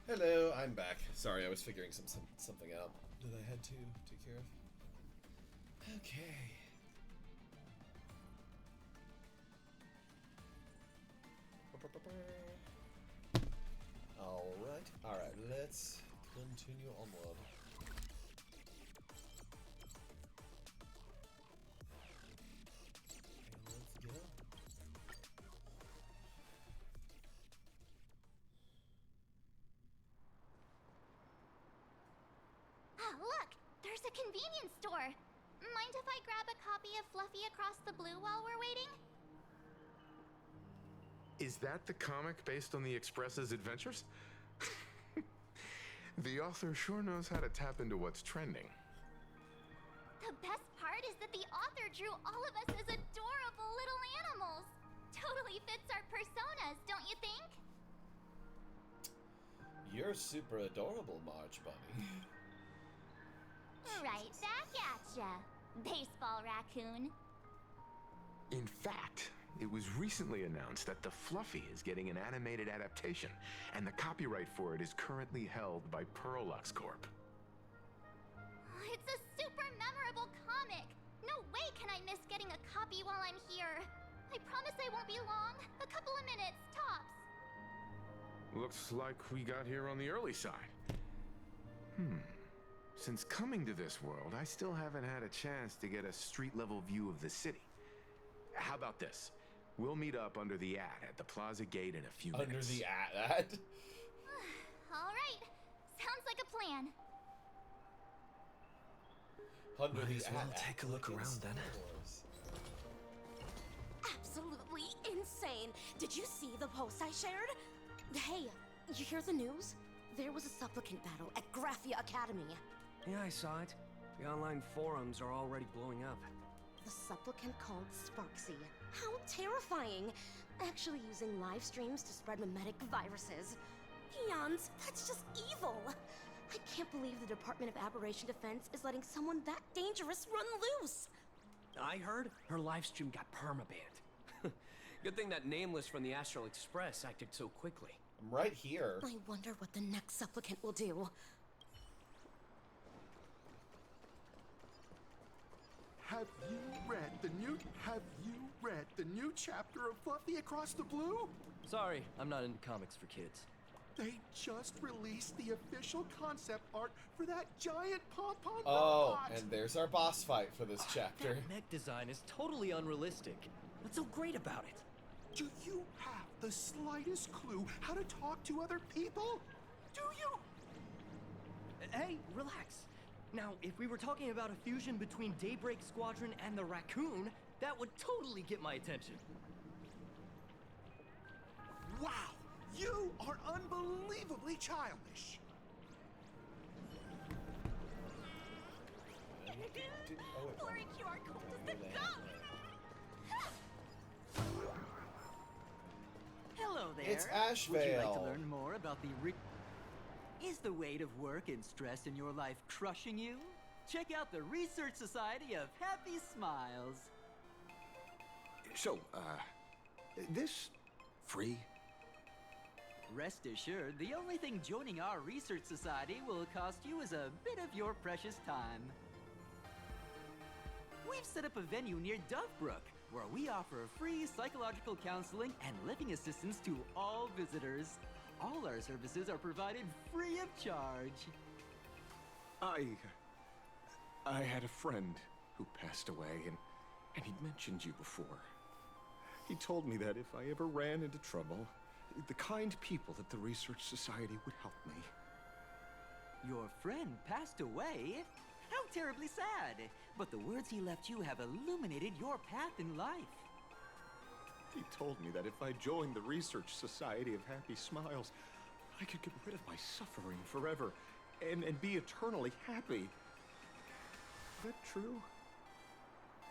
Hello, I'm back. Sorry, I was figuring something out that I had to take care of. Okay. Alright, let's continue onward. And let's go. Ah, look! There's a convenience store! Mind if I grab a copy of Fluffy Across the Blue while we're waiting? Is that the comic based on the Express's adventures? The author sure knows how to tap into what's trending. The best part is that the author drew all of us as adorable little animals! Totally fits our personas, don't you think? You're super adorable, Marge Bunny. Right back at ya, baseball raccoon. In fact, it was recently announced that the Fluffy is getting an animated adaptation, and the copyright for it is currently held by Pearlux Corp. It's a super memorable comic! No way can I miss getting a copy while I'm here. I promise I won't be long. A couple of minutes, tops. Looks like we got here on the early side. Since coming to this world, I still haven't had a chance to get a street-level view of the city. How about this? We'll meet up under the ad at the plaza gate in a few minutes. Under the ad? All right. Sounds like a plan. Under Might the as well ad. take a look around then. Absolutely insane. Did you see the post I shared? Hey, you hear the news? There was a supplicant battle at Graphia Academy. Yeah, I saw it. The online forums are already blowing up. The supplicant called Sparksy. How terrifying! Actually using live streams to spread mimetic viruses. Eons, that's just evil! I can't believe the Department of Aberration Defense is letting someone that dangerous run loose! I heard her livestream got permabanned. Good thing that Nameless from the Astral Express acted so quickly. I'm right here. I wonder what the next supplicant will do. Have you read the new chapter of Fluffy Across the Blue? Sorry, I'm not into comics for kids. They just released the official concept art for that giant pom-pom Oh, robot. and there's our boss fight for this chapter. That mech design is totally unrealistic. What's so great about it? Do you have the slightest clue how to talk to other people? Do you? Hey, relax. Now, if we were talking about a fusion between Daybreak Squadron and the Raccoon, that would totally get my attention. Wow, you are unbelievably childish. Blurry QR code is the go! Hello there. It's Ashvale. Would you like to learn more about the Is the weight of work and stress in your life crushing you? Check out the Research Society of Happy Smiles. So, this free? Rest assured, the only thing joining our Research Society will cost you is a bit of your precious time. We've set up a venue near Dovebrook, where we offer free psychological counseling and living assistance to all visitors. All our services are provided free of charge. I had a friend who passed away, and he'd mentioned you before. He told me that if I ever ran into trouble, the kind people at the Research Society would help me. Your friend passed away? How terribly sad! But the words he left you have illuminated your path in life. He told me that if I joined the Research Society of Happy Smiles, I could get rid of my suffering forever and be eternally happy. Is that true?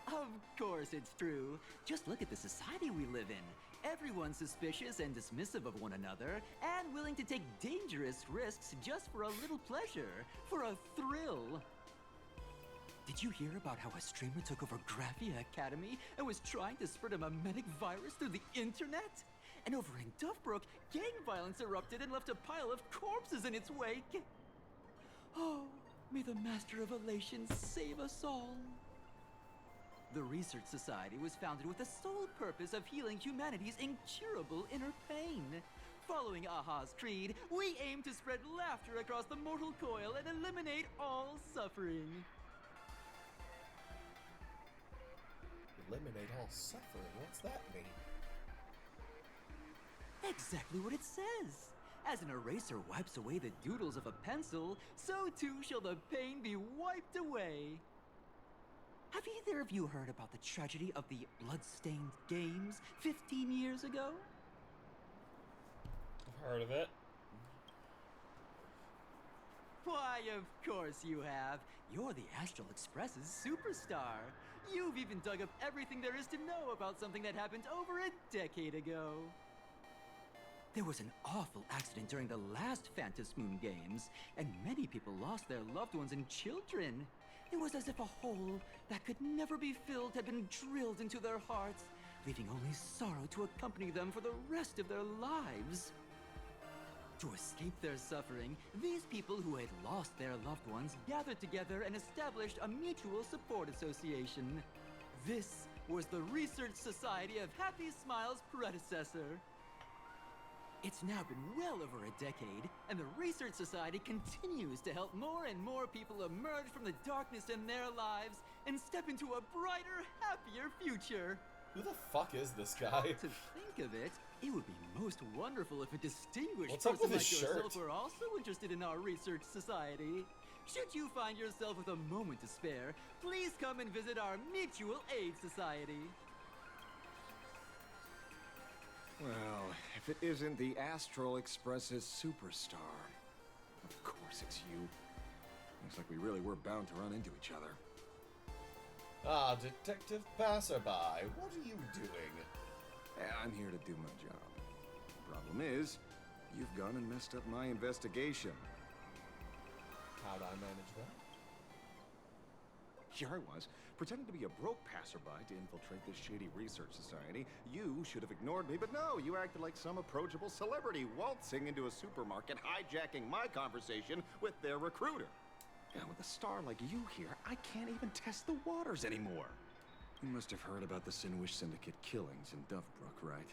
Of course it's true. Just look at the society we live in. Everyone's suspicious and dismissive of one another, and willing to take dangerous risks just for a little pleasure, for a thrill. Did you hear about how a streamer took over Graphia Academy and was trying to spread a mimetic virus through the internet? And over in Duffbrook, gang violence erupted and left a pile of corpses in its wake. Oh, may the Master of Elation save us all. The Research Society was founded with the sole purpose of healing humanity's incurable inner pain. Following Aha's creed, we aim to spread laughter across the mortal coil and eliminate all suffering. Eliminate all suffering? What's that mean? Exactly what it says. As an eraser wipes away the doodles of a pencil, so too shall the pain be wiped away. Have either of you heard about the tragedy of the Bloodstained Games 15 years ago? I've heard of it. Why, of course you have. You're the Astral Express's superstar. You've even dug up everything there is to know about something that happened over a decade ago. There was an awful accident during the last Phantom Moon Games, and many people lost their loved ones and children. It was as if a hole that could never be filled had been drilled into their hearts, leaving only sorrow to accompany them for the rest of their lives. To escape their suffering, these people who had lost their loved ones gathered together and established a mutual support association. This was the Research Society of Happy Smiles' predecessor. It's now been well over a decade, and the Research Society continues to help more and more people emerge from the darkness in their lives and step into a brighter, happier future. Who the fuck is this guy? To think of it, it would be most wonderful if a distinguished What's up person with like his yourself shirt? were also interested in our Research Society. Should you find yourself with a moment to spare, please come and visit our Mutual Aid Society. Well, if it isn't the Astral Express's superstar. Of course it's you. Looks like we really were bound to run into each other. Ah, Detective Passerby, what are you doing? I'm here to do my job. Problem is, you've gone and messed up my investigation. How'd I manage that? Here I was, pretending to be a broke passerby to infiltrate this shady research society. You should have ignored me, but no, you acted like some approachable celebrity waltzing into a supermarket, hijacking my conversation with their recruiter. Now, with a star like you here, I can't even test the waters anymore. You must have heard about the Sinwish Syndicate killings in Duffbrook, right?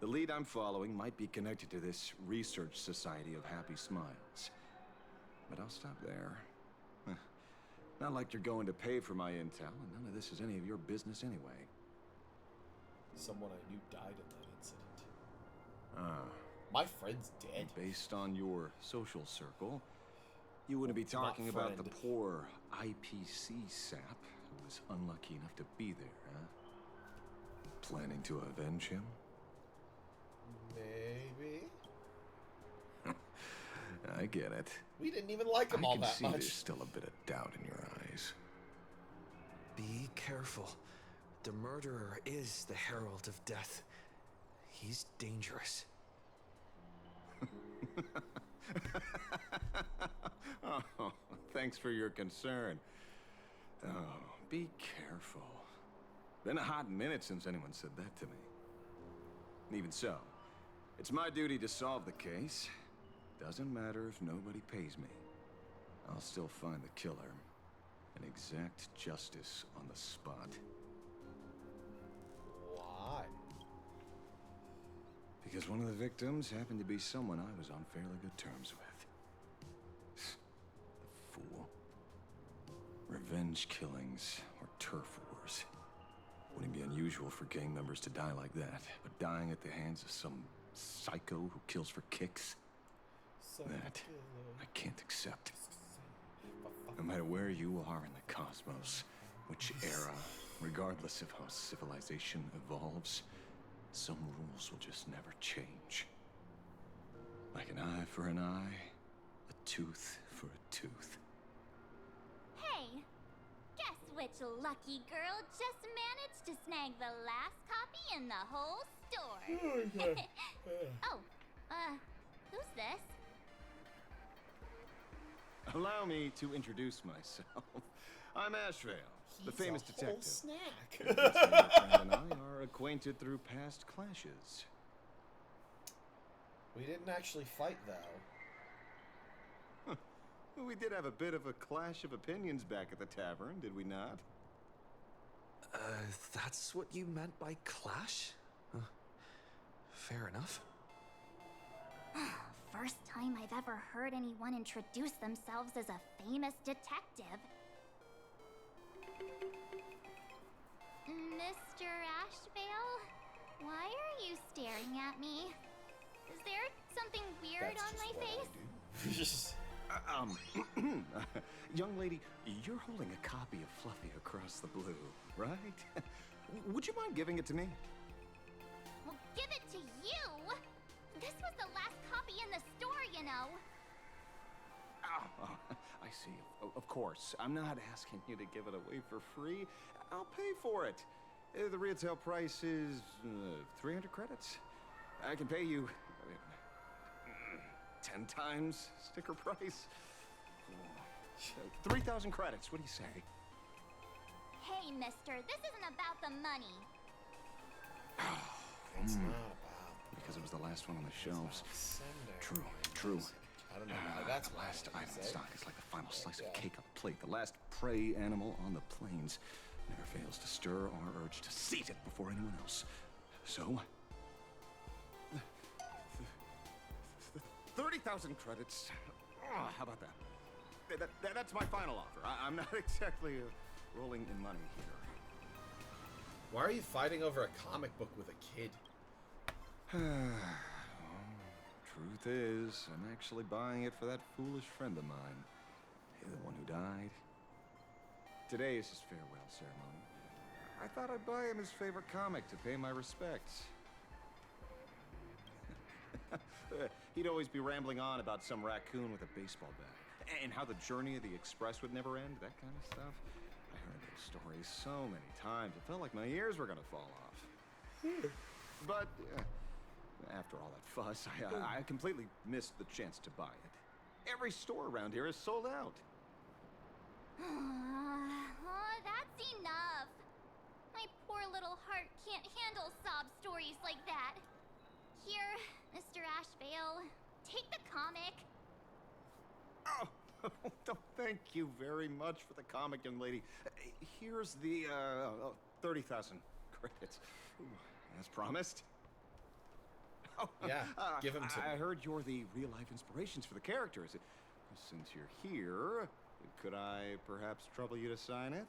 The lead I'm following might be connected to this Research Society of Happy Smiles. But I'll stop there. Not like you're going to pay for my intel, and none of this is any of your business anyway. Someone I knew died in that incident. Ah. My friend's dead. Based on your social circle, you wouldn't be talking about the poor IPC sap who was unlucky enough to be there, huh? Planning to avenge him? Maybe. I get it. We didn't even like him all that I can see much. there's still a bit of doubt in your eyes. Be careful. The murderer is the Herald of Death. He's dangerous. Oh, thanks for your concern. Oh, be careful. Been a hot minute since anyone said that to me. Even so, it's my duty to solve the case. Doesn't matter if nobody pays me. I'll still find the killer and exact justice on the spot. Why? Because one of the victims happened to be someone I was on fairly good terms with. The fool. Revenge killings or turf wars. Wouldn't be unusual for gang members to die like that, but dying at the hands of some psycho who kills for kicks? That I can't accept. No matter where you are in the cosmos, which era, regardless of how civilization evolves, some rules will just never change. Like an eye for an eye, a tooth for a tooth. Hey, guess which lucky girl just managed to snag the last copy in the whole store? Oh, who's this? Allow me to introduce myself. I'm Ashvale, the famous a whole detective. snack. Your friend and I are acquainted through past clashes. We didn't actually fight, though. We did have a bit of a clash of opinions back at the tavern, did we not? That's what you meant by clash? Fair enough. First time I've ever heard anyone introduce themselves as a famous detective. Mr. Ashvale? Why are you staring at me? Is there something weird on my face? Young lady, you're holding a copy of Fluffy Across the Blue, right? Would you mind giving it to me? Well, give it to you! This was the last copy in the store, you know. Oh, I see. Of course. I'm not asking you to give it away for free. I'll pay for it. The retail price is 300 credits. I can pay you 10 times sticker price. 3,000 credits. What do you say? Hey, mister, this isn't about the money. It's not about. Because it was the last one on the shelves. True. True. I don't know why that's the last what I item in say. stock is like the final slice of cake on the plate. The last prey animal on the plains never fails to stir our urge to seize it before anyone else. So, 30,000 credits. How about that? That's my final offer. I'm not exactly rolling in money here. Why are you fighting over a comic book with a kid? Truth is, I'm actually buying it for that foolish friend of mine. The one who died. Today is his farewell ceremony. I thought I'd buy him his favorite comic to pay my respects. He'd always be rambling on about some raccoon with a baseball bat. And how the journey of the express would never end, that kind of stuff. I heard those stories so many times, it felt like my ears were gonna fall off. But after all that fuss, I completely missed the chance to buy it. Every store around here is sold out. Oh, that's enough. My poor little heart can't handle sob stories like that. Here, Mr. Ashvale, take the comic. Oh, thank you very much for the comic, young lady. Here's the 30,000 credits. Ooh, as promised. Oh, yeah, give him to me. I heard you're the real-life inspirations for the characters. Since you're here, could I perhaps trouble you to sign it?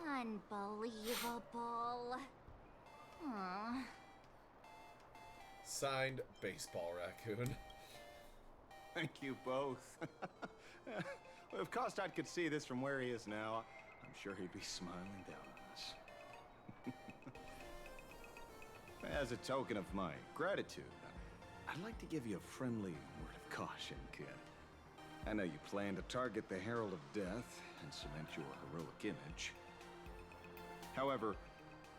Unbelievable. Aww. Signed, Baseball Raccoon. Thank you both. If Kostat could see this from where he is now, I'm sure he'd be smiling down on us. As a token of my gratitude, I'd like to give you a friendly word of caution, kid. I know you plan to target the Herald of Death and cement your heroic image. However,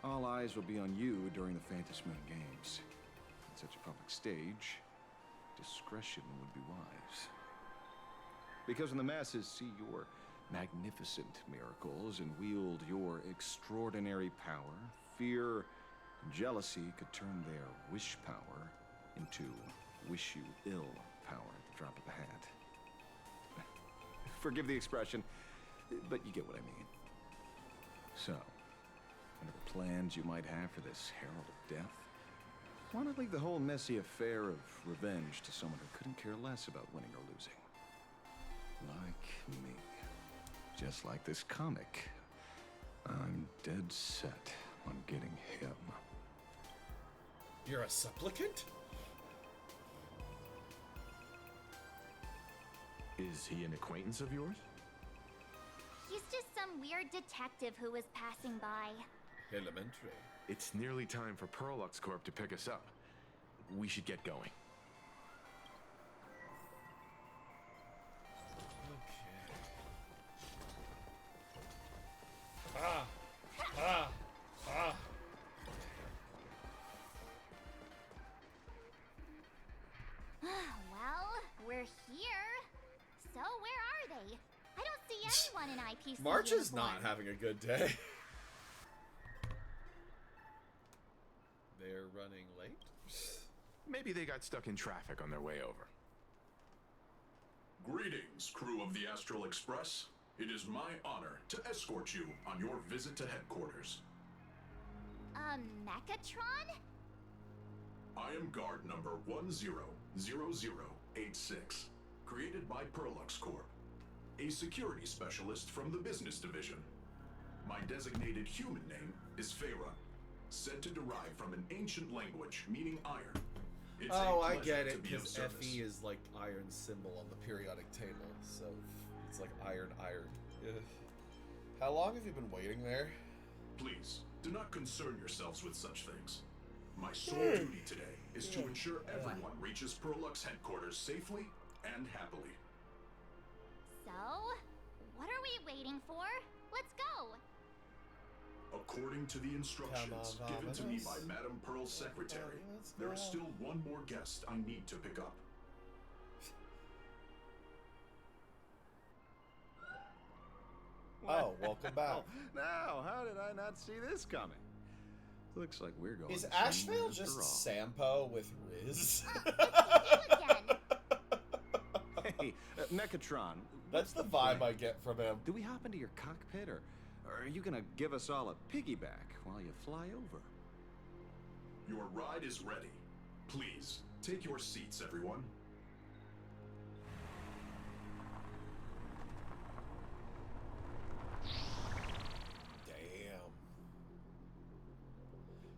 all eyes will be on you during the Phantom Moon Games. On such a public stage, discretion would be wise. Because when the masses see your magnificent miracles and wield your extraordinary power, fear and jealousy could turn their wish power into wish you ill power at the drop of a hat. Forgive the expression, but you get what I mean. So, whatever plans you might have for this Herald of Death, why not leave the whole messy affair of revenge to someone who couldn't care less about winning or losing? Like me. Just like this comic. I'm dead set on getting him. You're a supplicant? Is he an acquaintance of yours? He's just some weird detective who was passing by. Elementary. It's nearly time for Perlux Corp to pick us up. We should get going. Well, we're here. So where are they? I don't see anyone in IPC March is uniform. not having a good day. They're running late? Maybe they got stuck in traffic on their way over. Greetings, crew of the Astral Express. It is my honor to escort you on your visit to headquarters. Mechatron? I am guard number 100086, created by Perlux Corp, a security specialist from the business division. My designated human name is Feyron, said to derive from an ancient language meaning iron. It's oh, a I pleasure get to it, be of because service. Fe is like iron symbol on the periodic table, so it's like iron. Ugh. How long have you been waiting there? Please, do not concern yourselves with such things. My sole duty today is to ensure everyone reaches Perlux headquarters safely and happily. So, what are we waiting for? Let's go! According to the instructions given to me by Madame Pearl's secretary, there is still one more guest I need to pick up. Oh, welcome back. Now, how did I not see this coming? Looks like we're going Is to Ashvale just Sampo with Riz? Hey, Mechatron. That's the vibe I get from him. Do we hop into your cockpit, or are you gonna give us all a piggyback while you fly over? Your ride is ready. Please, take your seats, everyone. Damn.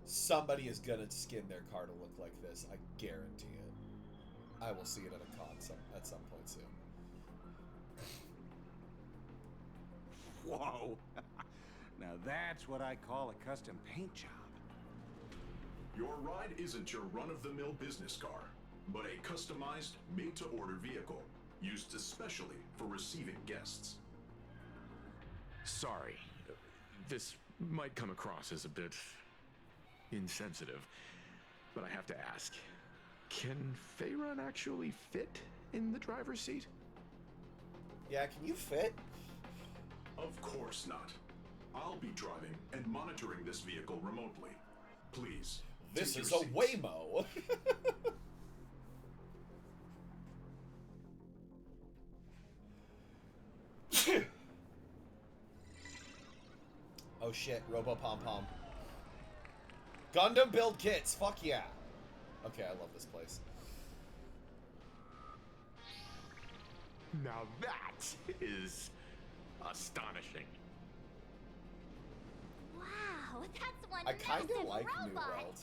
Somebody is gonna skin their car to look like this. I guarantee it. I will see it at a con at some point soon. Whoa! Now that's what I call a custom paint job. Your ride isn't your run-of-the-mill business car, but a customized, made-to-order vehicle, used especially for receiving guests. Sorry. This might come across as a bit insensitive, but I have to ask. Can Feyron actually fit in the driver's seat? Yeah, can you fit? Of course not. I'll be driving and monitoring this vehicle remotely. Please, This take is your a seats. Waymo. Oh shit, Robo Pom Pom. Gundam build kits, fuck yeah. Okay, I love this place. Now that is astonishing. Wow, that's one I kinda massive like New robot. Welt.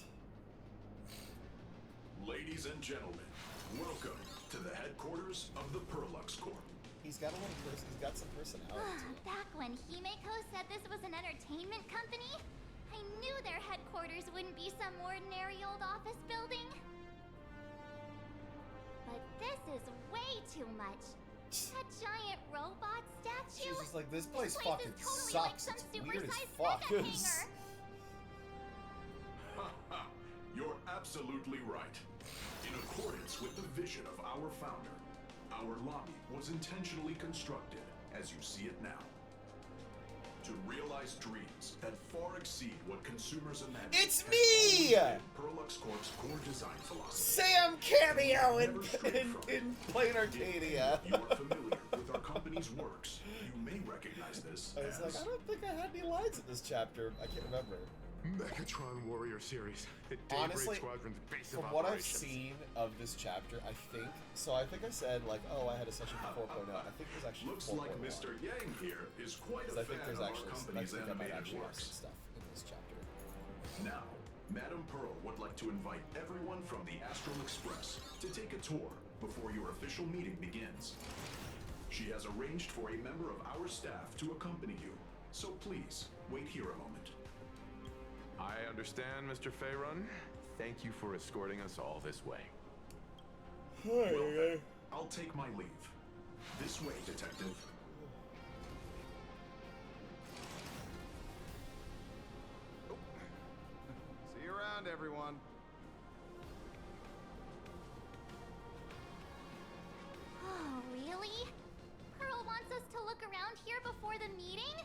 Ladies and gentlemen, welcome to the headquarters of the Perlux Corp. He's got a little person, he's got some personality to him. Back when Himeko said this was an entertainment company, I knew their headquarters wouldn't be some ordinary old office building. But this is way too much. That giant robot statue? She's just like, this place is fucking totally sucks. Like some It's weird as supersized fuck. mega hanger. Ha ha! You're absolutely right. In accordance with the vision of our founder, our lobby was intentionally constructed as you see it now. To realize dreams that far exceed what consumers imagine. It's has me! always been Perlux Corp's core design philosophy. Sam cameo in Never strayed from it. Plain Arcadia. If you are familiar with our company's works, you may recognize this I was as... like, I don't think I had any lines in this chapter. I can't remember. Mechatron Warrior Series. The Daybreak Honestly, Squadron's base from of what I've operations. seen of this chapter, I think I said like, oh, I had a session for 4.0. I think there's actually Looks 4.1. like Mr. Yang here is quite a I think fan there's of actually, our I company's think I might animated actually have works. some stuff in this chapter. Now, Madame Pearl would like to invite everyone from the Astral Express to take a tour before your official meeting begins. She has arranged for a member of our staff to accompany you, so please wait here a moment. I understand, Mr. Feyron. Thank you for escorting us all this way. Well then, I'll take my leave. This way, detective. See you around, everyone. Oh, really? Pearl wants us to look around here before the meeting?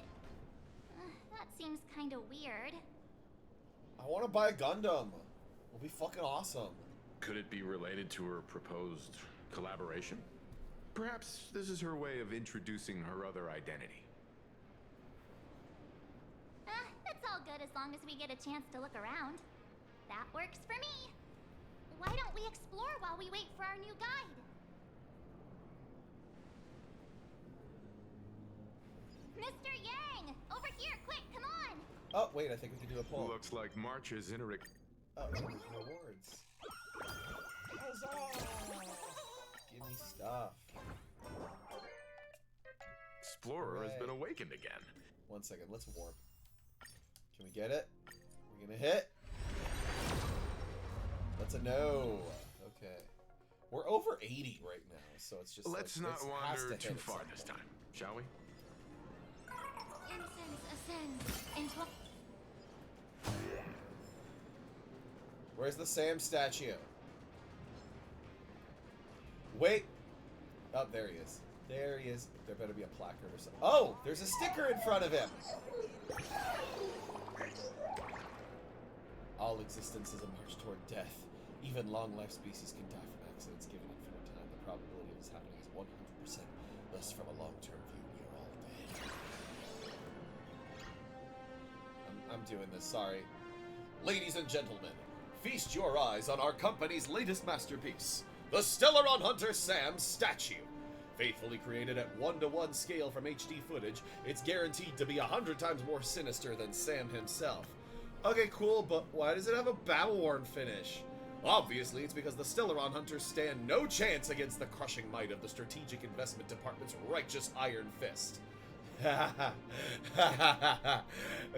That seems kinda weird. I want to buy a Gundam. It'll be fucking awesome. Could it be related to her proposed collaboration? Perhaps this is her way of introducing her other identity. That's all good as long as we get a chance to look around. That works for me. Why don't we explore while we wait for our new guide? Mr. Yang! Over here, quick, come on! Oh, wait, I think we can do a poll. Looks like March is in a Oh, rewards. Huzzah! Give me stuff. Explorer has been awakened again. 1 second, let's warp. Can we get it? We're gonna hit? That's a no. Okay. We're over 80 right now, so it's just Let's like, not wander too far this time, shall we? Incense ascends into Where's the Sam statue? Wait. Oh, there he is. There he is. There better be a placard or something. Oh, there's a sticker in front of him. All existence is a march toward death. Even long-life species can die from accidents given infinite time. The probability of this happening is 100%. Thus, from a long-term view, we are all dead. I'm doing this, sorry. Ladies and gentlemen, feast your eyes on our company's latest masterpiece, the Stellaron Hunter Sam statue. Faithfully created at 1:1 scale from HD footage, it's guaranteed to be 100 times more sinister than Sam himself. Okay, cool, but why does it have a battle-worn finish? Obviously, it's because the Stellaron Hunters stand no chance against the crushing might of the Strategic Investment Department's righteous iron fist. Ha ha ha.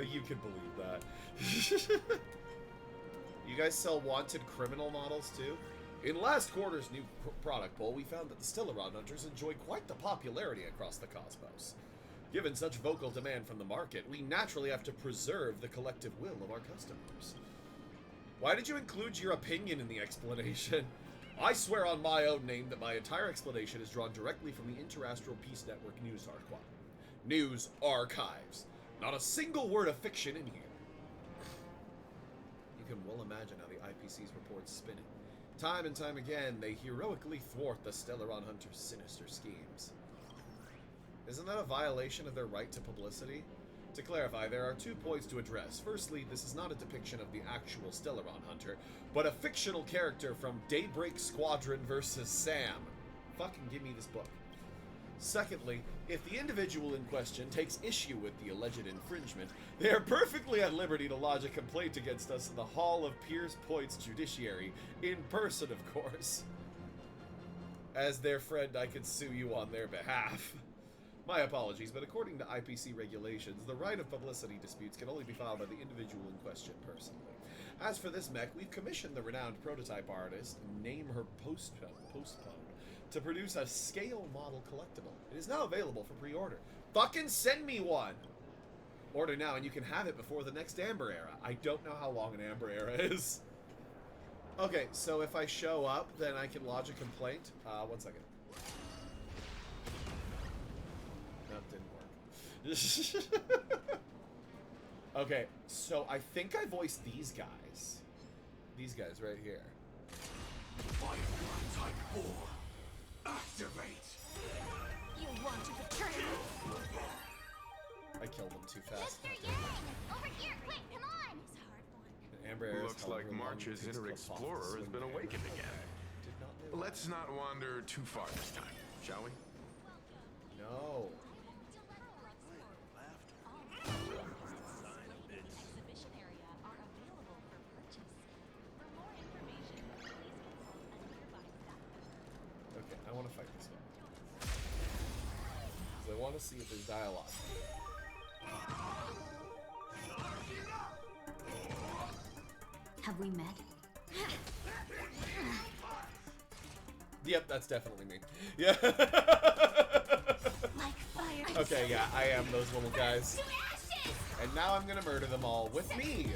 You can believe that. You guys sell wanted criminal models too? In last quarter's new product poll, we found that the Stellaron Hunters enjoy quite the popularity across the cosmos. Given such vocal demand from the market, we naturally have to preserve the collective will of our customers. Why did you include your opinion in the explanation? I swear on my own name that my entire explanation is drawn directly from the Interastral Peace Network news archives. Not a single word of fiction in here. You can well imagine how the IPC's reports spinning. Time and time again, they heroically thwart the Stellaron Hunter's sinister schemes. Isn't that a violation of their right to publicity? To clarify, there are 2 points to address. Firstly, this is not a depiction of the actual Stellaron Hunter, but a fictional character from Daybreak Squadron vs. Sam. Fucking give me this book. Secondly, if the individual in question takes issue with the alleged infringement, they are perfectly at liberty to lodge a complaint against us in the Hall of Pierce Point's Judiciary, in person, of course. As their friend, I could sue you on their behalf. My apologies, but according to IPC regulations, the right of publicity disputes can only be filed by the individual in question personally. As for this mech, we've commissioned the renowned prototype artist, Name Her Postpone, to produce a scale model collectible. It is now available for pre-order. Fucking send me one! Order now and you can have it before the next Amber Era. I don't know how long an Amber Era is. Okay, so if I show up, then I can lodge a complaint. 1 second. That didn't work. Okay, so I think I voiced these guys. These guys right here. Firefly Type 4. Activate! You want to betray me? I killed them too fast. Mr. Yang! Over here, quick, come on! Amber Air Looks like March's inner explorer has been awakened again. Let's not wander too far this time, shall we? No. Okay, I want to fight this one. Because I want to see if there's dialogue. Have we met? Yep, that's definitely me. Yeah. Like fire. Okay, yeah, I am those little guys. And now I'm gonna murder them all with me.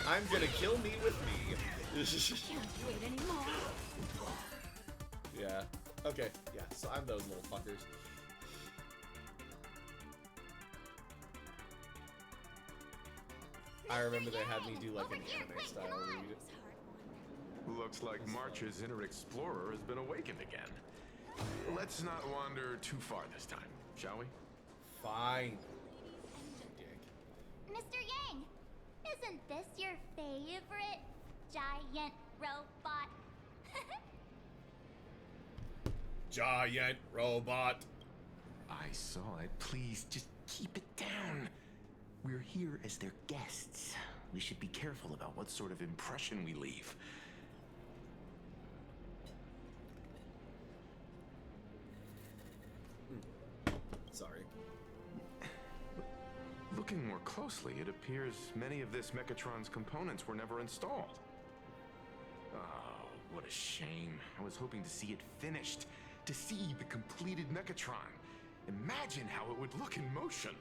I'm gonna kill me with me. Can't wait anymore. Yeah. Okay, yeah, so I'm those little fuckers. I remember they had me do like an anime style read. Looks like March's inner explorer has been awakened again. Let's not wander too far this time, shall we? Fine. Mr. Yang, isn't this your favorite giant robot? Giant robot. I saw it. Please, just keep it down. We're here as their guests. We should be careful about what sort of impression we leave. Sorry. Looking more closely, it appears many of this Mechatron's components were never installed. Oh, what a shame. I was hoping to see it finished, to see the completed Mechatron. Imagine how it would look in motion.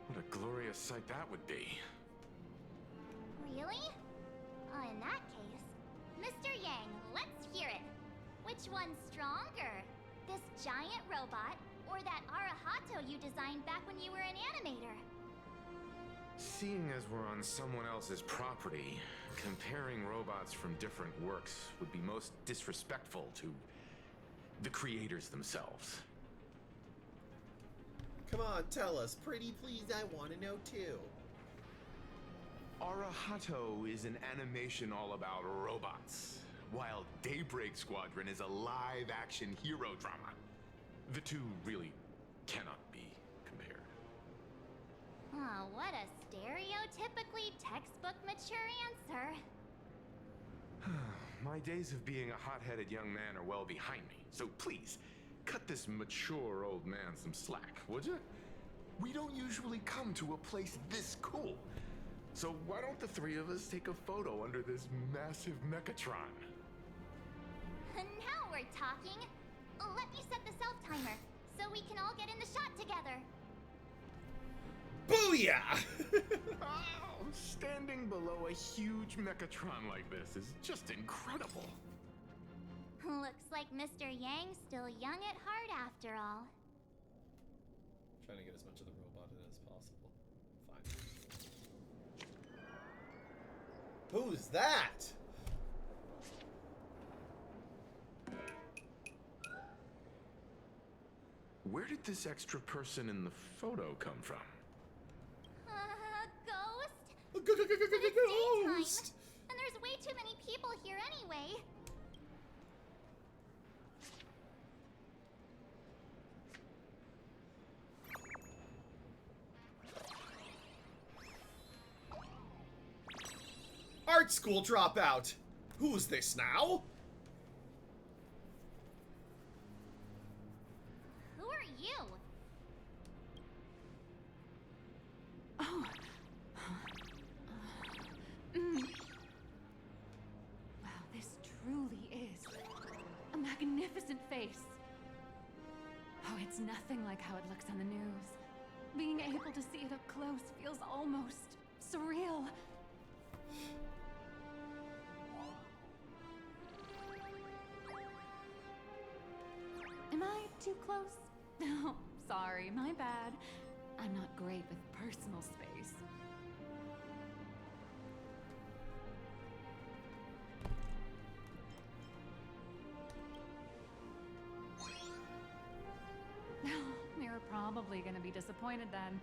What a glorious sight that would be. Really? In that case, Mr. Yang, let's hear it. Which one's stronger? This giant robot or that Arahato you designed back when you were an animator? Seeing as we're on someone else's property, comparing robots from different works would be most disrespectful to the creators themselves. Come on, tell us. Pretty please, I want to know too. Arahato is an animation all about robots, while Daybreak Squadron is a live-action hero drama. The two really cannot be compared. Oh, what a stereotypically textbook mature answer. My days of being a hot-headed young man are well behind me, so please, cut this mature old man some slack, would you? We don't usually come to a place this cool. So why don't the three of us take a photo under this massive Mechatron? Now we're talking. Let me set the self-timer so we can all get in the shot together. Booyah! Oh, standing below a huge Mechatron like this is just incredible. Looks like Mr. Yang's still young at heart after all. Trying to get as much of the robot in as possible. Fine. Who's that? Where did this extra person in the photo come from? Ghost? But it's daytime, and there's way too many people here anyway. Art school dropout. Who's this now? Who are you? Oh. Wow, this truly is a magnificent face. Oh, it's nothing like how it looks on the news. Being able to see it up close feels almost surreal. Am I too close? Oh, sorry, my bad. I'm not great with personal space. You're probably gonna be disappointed then,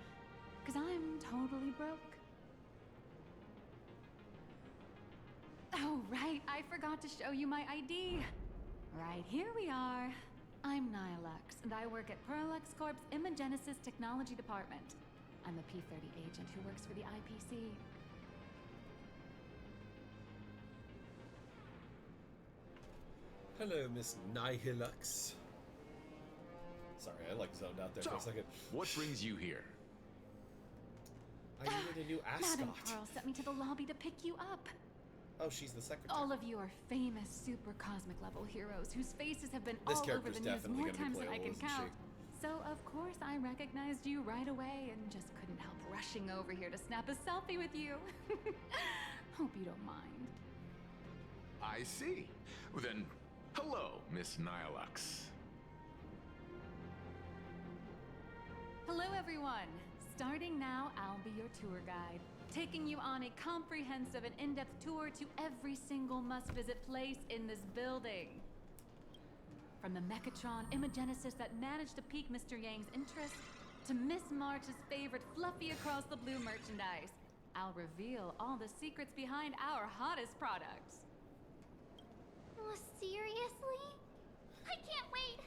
because I'm totally broke. Oh, right, I forgot to show you my ID. Right, here we are. I'm Nihilux, and I work at Perlux Corp's Imagenesis Technology Department. I'm a P-30 agent who works for the IPC. Hello, Miss Nihilux. Sorry, I like zoned out there for a second. What brings you here? I needed a new ascot. Madam Pearl sent me to the lobby to pick you up. Oh, she's the secretary. All of you are famous super cosmic level heroes whose faces have been This all over character's the news definitely more gonna be times than I playable, can isn't count. So of course I recognized you right away and just couldn't help rushing over here to snap a selfie with you. Hope you don't mind. I see. Well, then, hello, Miss Nihilux. Hello everyone. Starting now, I'll be your tour guide. taking you on a comprehensive and in-depth tour to every single must-visit place in this building. From the Mechatron Imagenesis that managed to pique Mr. Yang's interest, to Miss March's favorite fluffy across the blue merchandise, I'll reveal all the secrets behind our hottest products. Oh, seriously? I can't wait!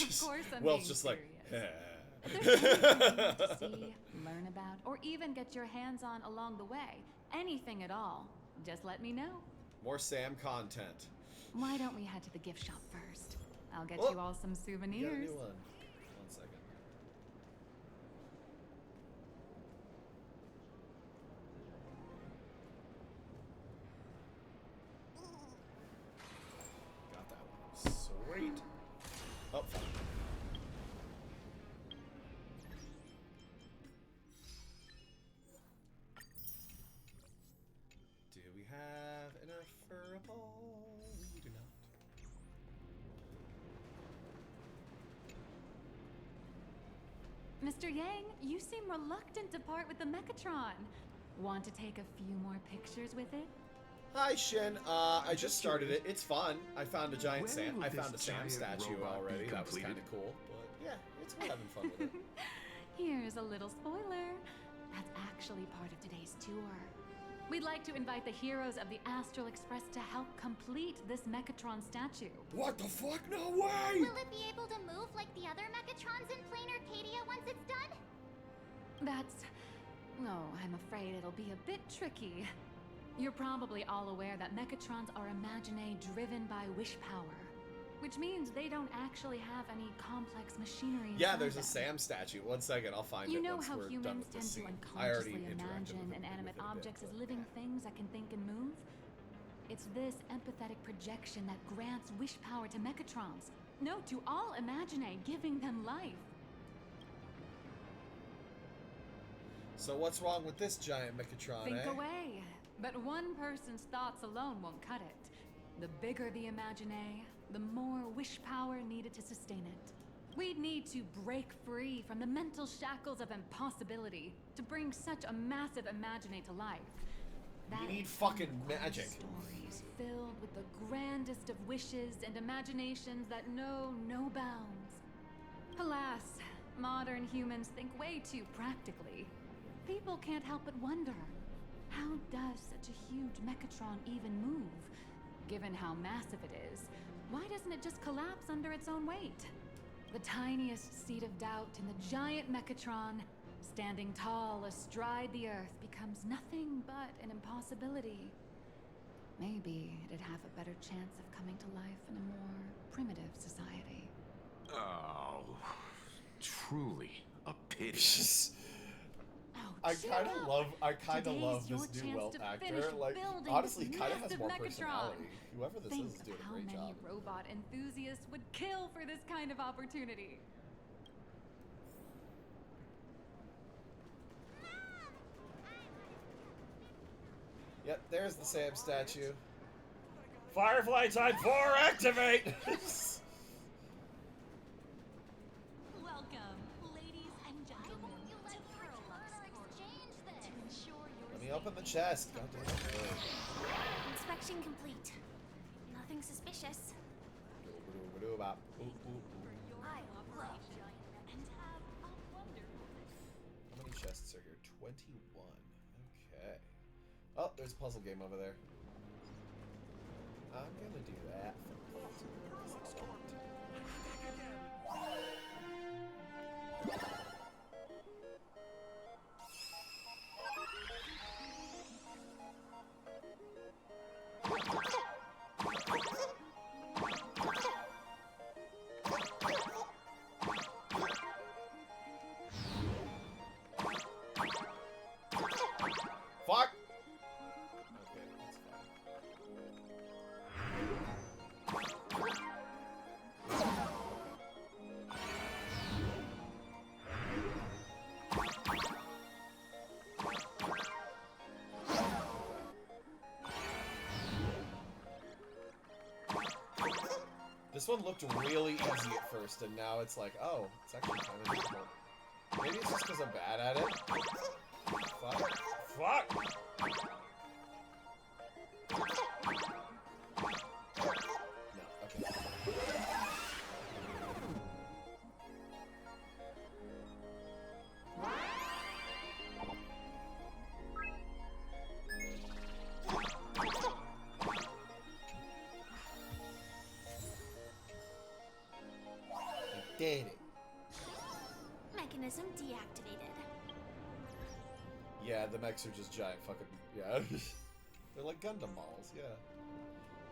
Of course I'm Well, being it's just serious. like, If there's anything you need to see, learn about, or even get your hands on along the way, anything at all, just let me know. more Sam content. Why don't we head to the gift shop first? I'll get Oh, you all some We got a souvenirs. new one. 1 second. Got that one. Sweet. Oh, fine. Do we have enough for a ball? We do not. Mr. Yang, you seem reluctant to part with the Mechatron. Want to take a few more pictures with it? Hi, Shin. I just started it. It's fun. I found a giant When Sam. will I found a this Sam giant statue robot be already. That was completed? kind of cool. But yeah, it's we're having fun with it. Here's a little spoiler. That's actually part of today's tour. We'd like to invite the heroes of the Astral Express to help complete this Mechatron statue. What the fuck? No way! Will it be able to move like the other Mechatrons in Plain Arcadia once it's done? That's... oh, I'm afraid it'll be a bit tricky. You're probably all aware that Mechatrons are imaginae driven by wish power, which means they don't actually have any complex machinery Yeah, inside there's a them. Sam statue. 1 second, I'll find You it know once how we're done humans with tend this to scene. I already unconsciously interacted imagine with it inanimate a bit, objects as but living things that can think and move? It's this empathetic projection that grants wish power to Mechatrons. No, to all imaginae, giving them life. So what's wrong with this giant Mechatron, Think eh? away. But one person's thoughts alone won't cut it. The bigger the imaginae, the more wish power needed to sustain it. We'd need to break free from the mental shackles of impossibility to bring such a massive imaginae to life. You need fucking magic. Stories filled with the grandest of wishes and imaginations that know no bounds. Alas, modern humans think way too practically. People can't help but wonder, how does such a huge Mechatron even move? Given how massive it is, why doesn't it just collapse under its own weight? The tiniest seed of doubt in the giant Mechatron, standing tall astride the Earth, becomes nothing but an impossibility. Maybe it'd have a better chance of coming to life in a more primitive society. Oh, truly a pity. I kind of love this new Welt actor. Like, honestly, kind of has more personality. Whoever this is doing a great job. How many robot enthusiasts would kill for this kind of opportunity? Yep, there's the Sam statue. Firefly Type 4, activate! Welcome, ladies and gentlemen, to ensure your Let me open the chest. God damn it. Inspection complete. Nothing suspicious. How many chests are here? 21. Okay. Oh, there's a puzzle game over there. I'm gonna do that first. Fuck! Okay, that's This one looked really easy at first, and now it's like, oh, it's actually kind of difficult. Maybe it's just because I'm bad at it. Fuck. Fuck! No, okay. Did it. Mechanism deactivated. Yeah, the mechs are just giant fucking... Yeah. They're like Gundam models, yeah.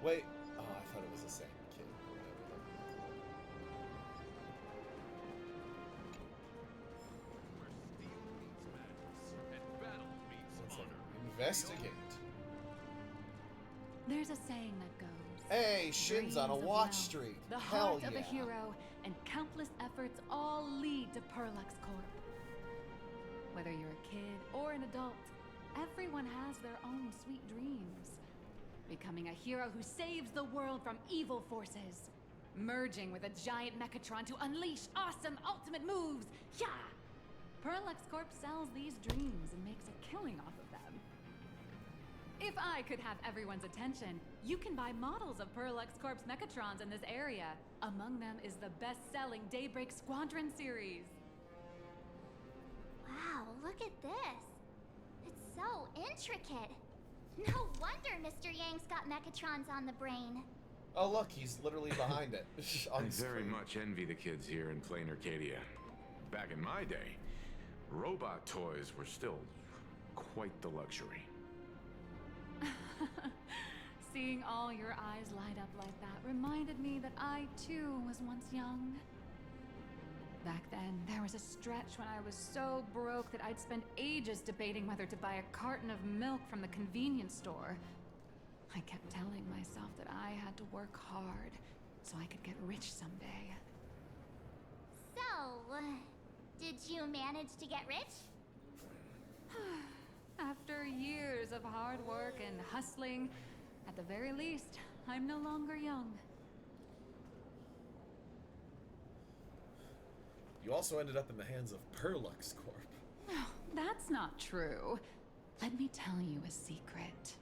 Wait. Oh, I thought it was the same kid. Investigate. There's a saying that goes... Hey, Shin's on a "Dreams of watch wealth, street. The Hell heart of yeah. a hero, and countless efforts all lead to Perlux Corp. Whether you're a kid or an adult, everyone has their own sweet dreams. Becoming a hero who saves the world from evil forces. Merging with a giant Mechatron to unleash awesome ultimate moves. Yeah! Perlux Corp sells these dreams and makes a killing off of them. If I could have everyone's attention, you can buy models of Perlux Corp's Mechatrons in this area. Among them is the best-selling Daybreak Squadron series. Wow, look at this. It's so intricate. No wonder Mr. Yang's got Mechatrons on the brain. Oh look, he's literally behind it. I very much envy the kids here in Plain Arcadia. Back in my day, robot toys were still quite the luxury. Seeing all your eyes light up like that reminded me that I too was once young. Back then, there was a stretch when I was so broke that I'd spend ages debating whether to buy a carton of milk from the convenience store. I kept telling myself that I had to work hard so I could get rich someday. So, did you manage to get rich? After years of hard work and hustling, at the very least, I'm no longer young. You also ended up in the hands of Perlux Corp. No, that's not true. Let me tell you a secret.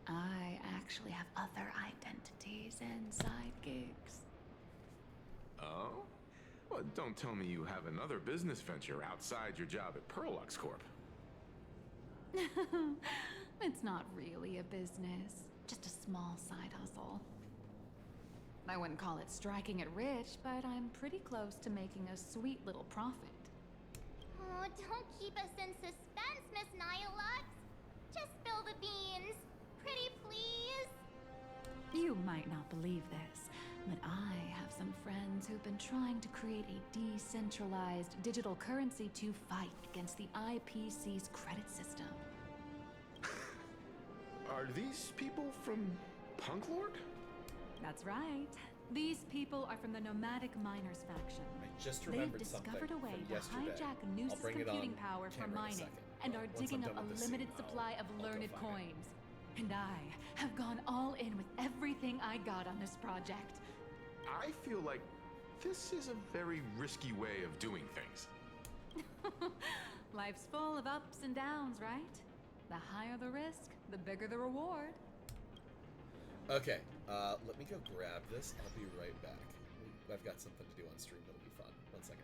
I actually have other identities and side gigs. Oh? Well, don't tell me you have another business venture outside your job at Perlux Corp. It's not really a business, just a small side hustle. I wouldn't call it striking it rich, but I'm pretty close to making a sweet little profit. Oh, don't keep us in suspense, Miss Nihilux. Just spill the beans. Pretty please. You might not believe this, but I have some friends who've been trying to create a decentralized digital currency to fight against the IPC's credit system. Are these people from Punklord? That's right. These people are from the Nomadic Miners faction. I just remembered They've something discovered a way from to yesterday. hijack I'll Noose's bring it computing on power for camera in a mining second. and are Once digging I'm up done a with this limited scene, supply of I'll go learned find it. coins. And I have gone all in with everything I got on this project. I feel like this is a very risky way of doing things. Life's full of ups and downs, right? The higher the risk, the bigger the reward. Okay, let me go grab this. I'll be right back. I've got something to do on stream that'll be fun. 1 second.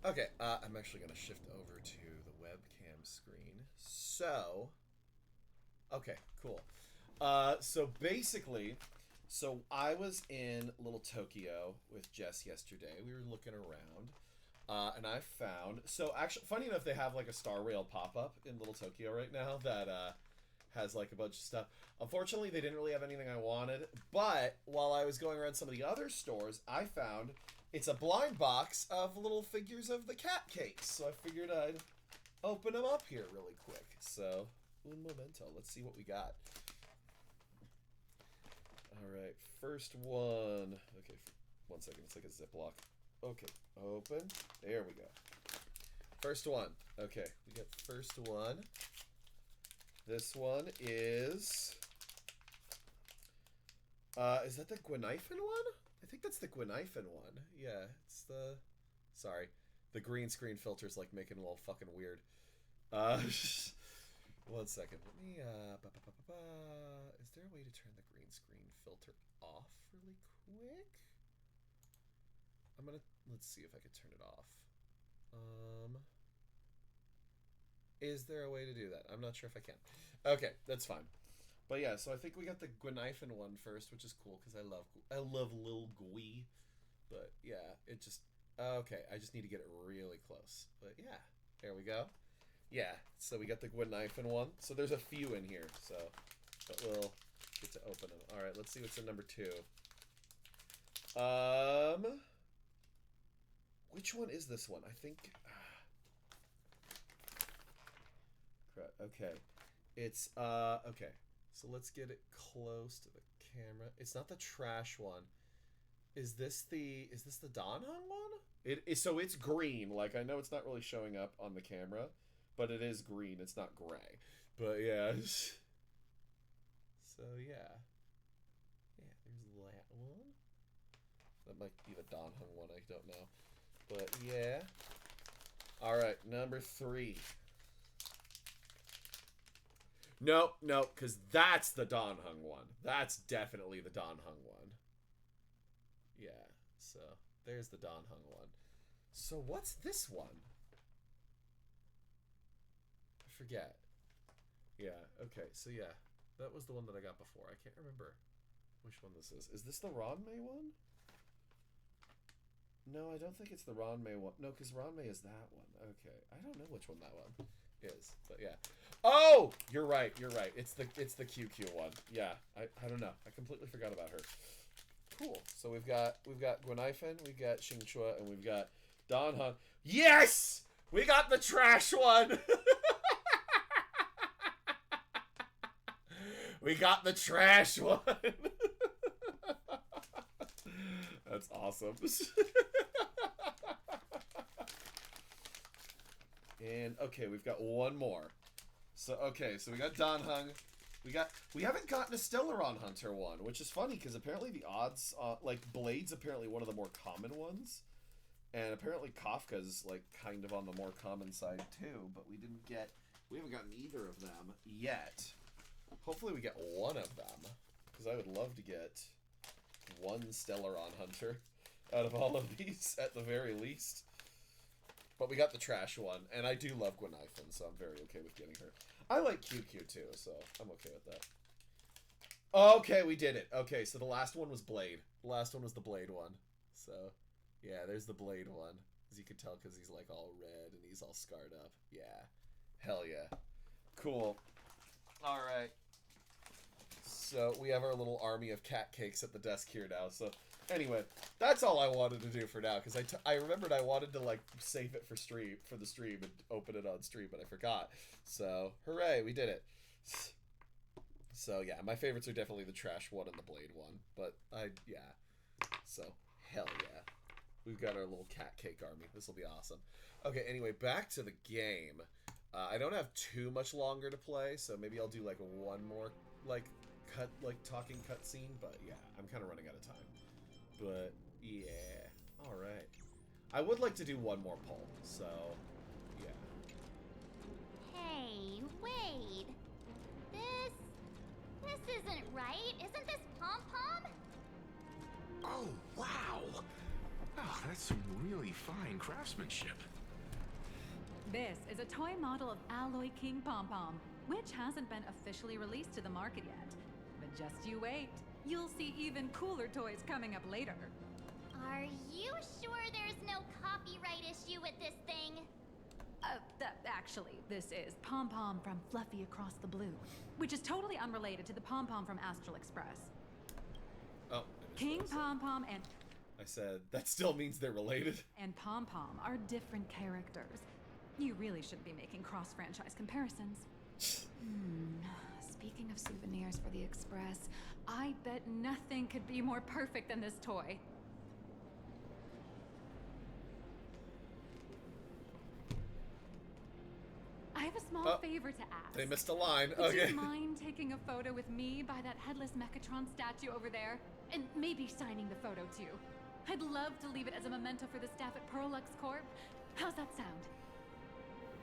Okay, I'm actually going to shift over to the webcam screen. So, okay, cool. So basically, so I was in Little Tokyo with Jess yesterday. We were looking around, and I found, so actually, funny enough, they have like a Star Rail pop-up in Little Tokyo right now that has like a bunch of stuff. Unfortunately, they didn't really have anything I wanted, but while I was going around some of the other stores, I found it's a blind box of little figures of the cat cakes. So I figured I'd open them up here really quick. So, un momento. Let's see what we got. Alright, first one. Okay, 1 second. It's like a Ziploc. Okay, open. There we go. First one. Okay, we got first one. This one is that the Gwynifen one? I think that's the Gwynifen one. Yeah, it's the... Sorry. The green screen filter's like making it a little fucking weird. 1 second. Let me, is there a way to turn the green screen filter off really quick? I'm gonna... Let's see if I can turn it off. Is there a way to do that? I'm not sure if I can. Okay, that's fine. But yeah, so I think we got the Gwynifen one first, which is cool because I love Lil Gwy. But yeah, it just... Okay, I just need to get it really close. But yeah, there we go. Yeah, so we got the Gwynifen one. So there's a few in here, so... But we'll get to open them. Alright, let's see what's in number 2. Which one is this one? I think... Crap, okay. It's, okay. So let's get it close to the camera. It's not the trash one. Is this the Don Hung one? So it's green. Like, I know it's not really showing up on the camera, but it is green. It's not gray. But yeah. So yeah. Yeah, there's that one. That might be the Don Hung one. I don't know. But yeah. Alright, number 3. No, because that's the Don Hung one. That's definitely the Don Hung one. Yeah, so there's the Don Hung one. So what's this one? I forget. Yeah, okay, so yeah. That was the one that I got before. I can't remember which one this is. Is this the Ranmei one? No, I don't think it's the Ranmei one. No, because Ranmei is that one. Okay, I don't know which one that one is, but yeah. Oh, you're right. It's the QQ one. Yeah, I don't know. I completely forgot about her. Cool. So we've got Gwynifen, we've got Xingchua, and we've got Don Hung. Yes, we got the trash one. We got the trash one. That's awesome. And okay, we've got one more. So okay, so we got Don Hung. We haven't gotten a Stellaron Hunter one, which is funny because apparently the odds, like Blade's apparently one of the more common ones, and apparently Kafka's like kind of on the more common side too. But we haven't gotten either of them yet. Hopefully we get one of them, because I would love to get one Stellaron Hunter out of all of these at the very least. But we got the trash one, and I do love Gwynifen, so I'm very okay with getting her. I like QQ too, so I'm okay with that. Okay, we did it. Okay, so the last one was Blade. The last one was the Blade one. So, yeah, there's the Blade one. As you can tell, because he's like all red and he's all scarred up. Yeah. Hell yeah. Cool. Alright. So, we have our little army of cat cakes at the desk here now, so... Anyway, that's all I wanted to do for now, because I remembered I wanted to, like, save it for the stream and open it on stream, but I forgot. So, hooray, we did it. So, yeah, my favorites are definitely the trash one and the Blade one, but yeah. So, hell yeah. We've got our little cat cake army. This will be awesome. Okay, anyway, back to the game. I don't have too much longer to play, so maybe I'll do, like, one more, like, talking cutscene, but yeah, I'm kind of running out of time. But, yeah. Alright. I would like to do one more poll, so, yeah. Hey, Wade. This isn't right. Isn't this Pom-Pom? Oh, wow! Oh, that's some really fine craftsmanship. This is a toy model of Alloy King Pom Pom, which hasn't been officially released to the market yet. But just you wait. You'll see even cooler toys coming up later. Are you sure there's no copyright issue with this thing? Actually, this is Pom Pom from Fluffy Across the Blue, which is totally unrelated to the Pom Pom from Astral Express. Oh. King Pom Pom and... I said, that still means they're related. And Pom Pom are different characters. You really shouldn't be making cross-franchise comparisons. Speaking of souvenirs for the Express, I bet nothing could be more perfect than this toy. I have a small favor to ask. They missed a line. Would Okay. you mind taking a photo with me by that headless Mechatron statue over there? And maybe signing the photo too. I'd love to leave it as a memento for the staff at Perlux Corp. How's that sound?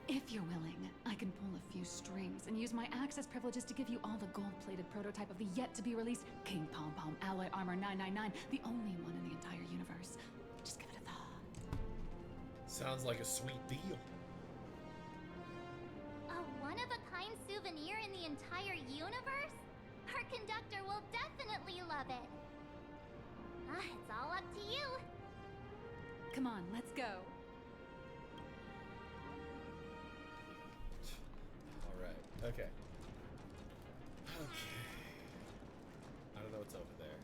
If you're willing, I can pull a few strings and use my access privileges to give you all the gold-plated prototype of the yet-to-be-released King Pom Pom Alloy Armor 999, the only one in the entire universe. Just give it a thought. Sounds like a sweet deal. A one-of-a-kind souvenir in the entire universe? Our conductor will definitely love it. It's all up to you. Come on, let's go. Alright, okay. Okay. I don't know what's over there.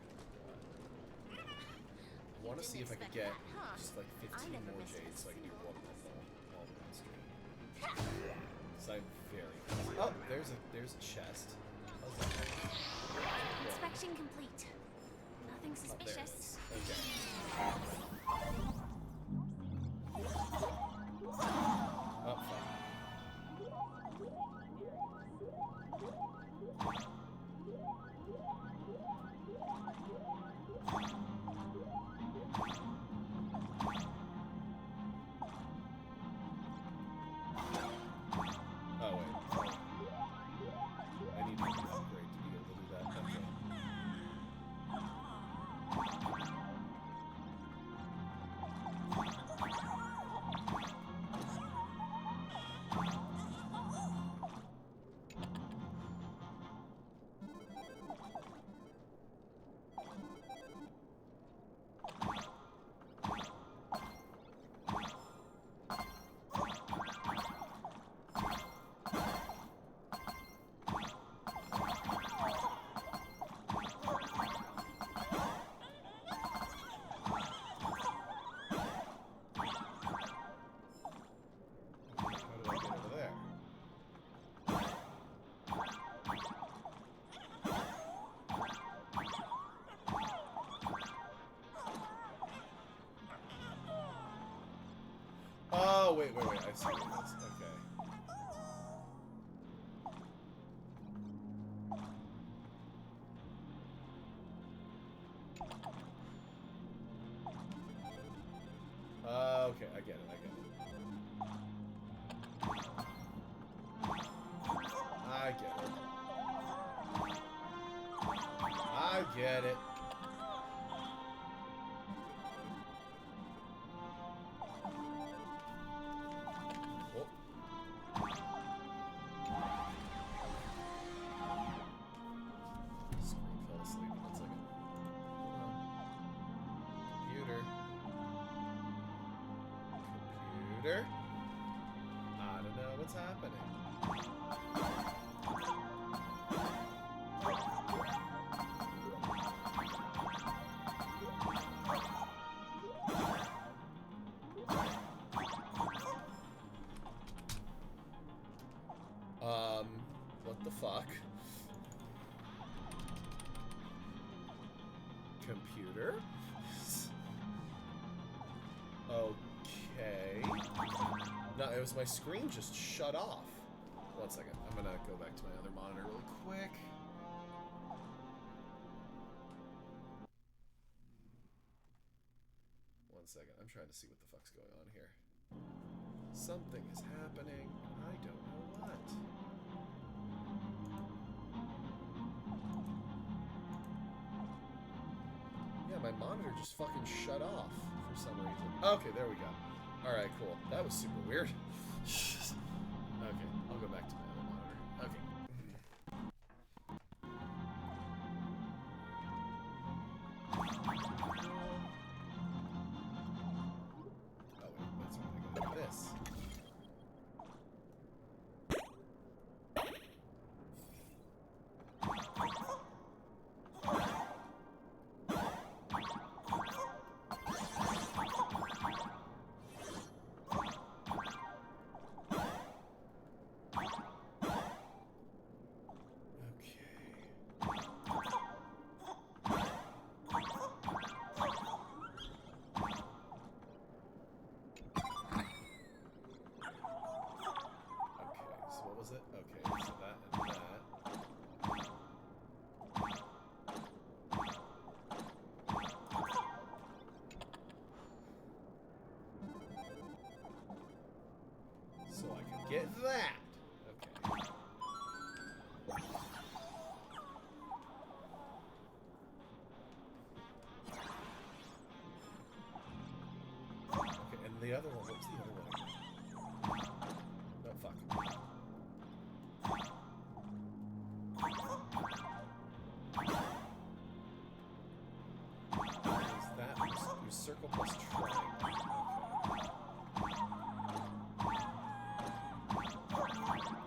I want to see if I could get just like 15 more jades so I can do one all the rest. So I'm very... Oh, there's a chest. Inspection complete. Nothing suspicious. Oh, there it is. Okay. Oh, fuck. Oh, wait. I need to upgrade to be able to do that. Okay. Oh, wait, I see what it is. Okay. Okay, I get it. I get it. Computer? I don't know what's happening. What the fuck? Computer? Okay. No, it was my screen just shut off. 1 second. I'm gonna go back to my other monitor real quick. One second. I'm trying to see what the fuck's going on here. Something is happening, and I don't know what. Yeah, my monitor just fucking shut off for some reason. Okay, there we go. Alright, cool. That was super weird. Okay, I'll go back to my other monitor. Okay. Oh wait, that's right. I gotta do this. So what was it? Okay, so that and that. So I can get that. Okay. Okay, and the other one, what's the other one? No, fuck. Is that your circle plus triangle? Okay.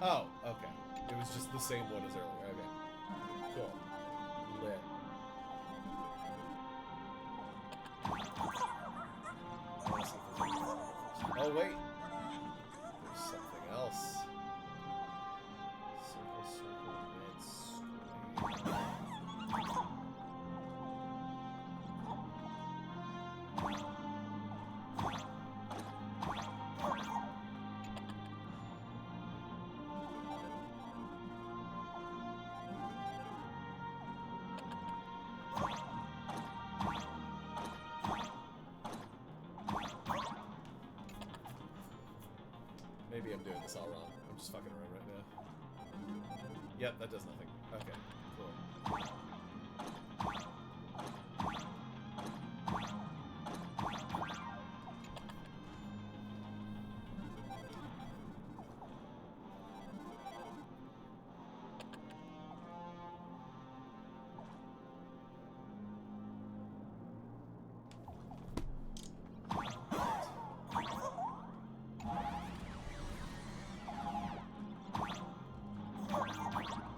Oh, okay. It was just the same one as earlier. Okay. Cool. Lit. Oh, wait. There's something else. Circle, circle, red, square. Maybe I'm doing this all wrong. I'm just fucking around right now. Yep, that does nothing. Okay, cool.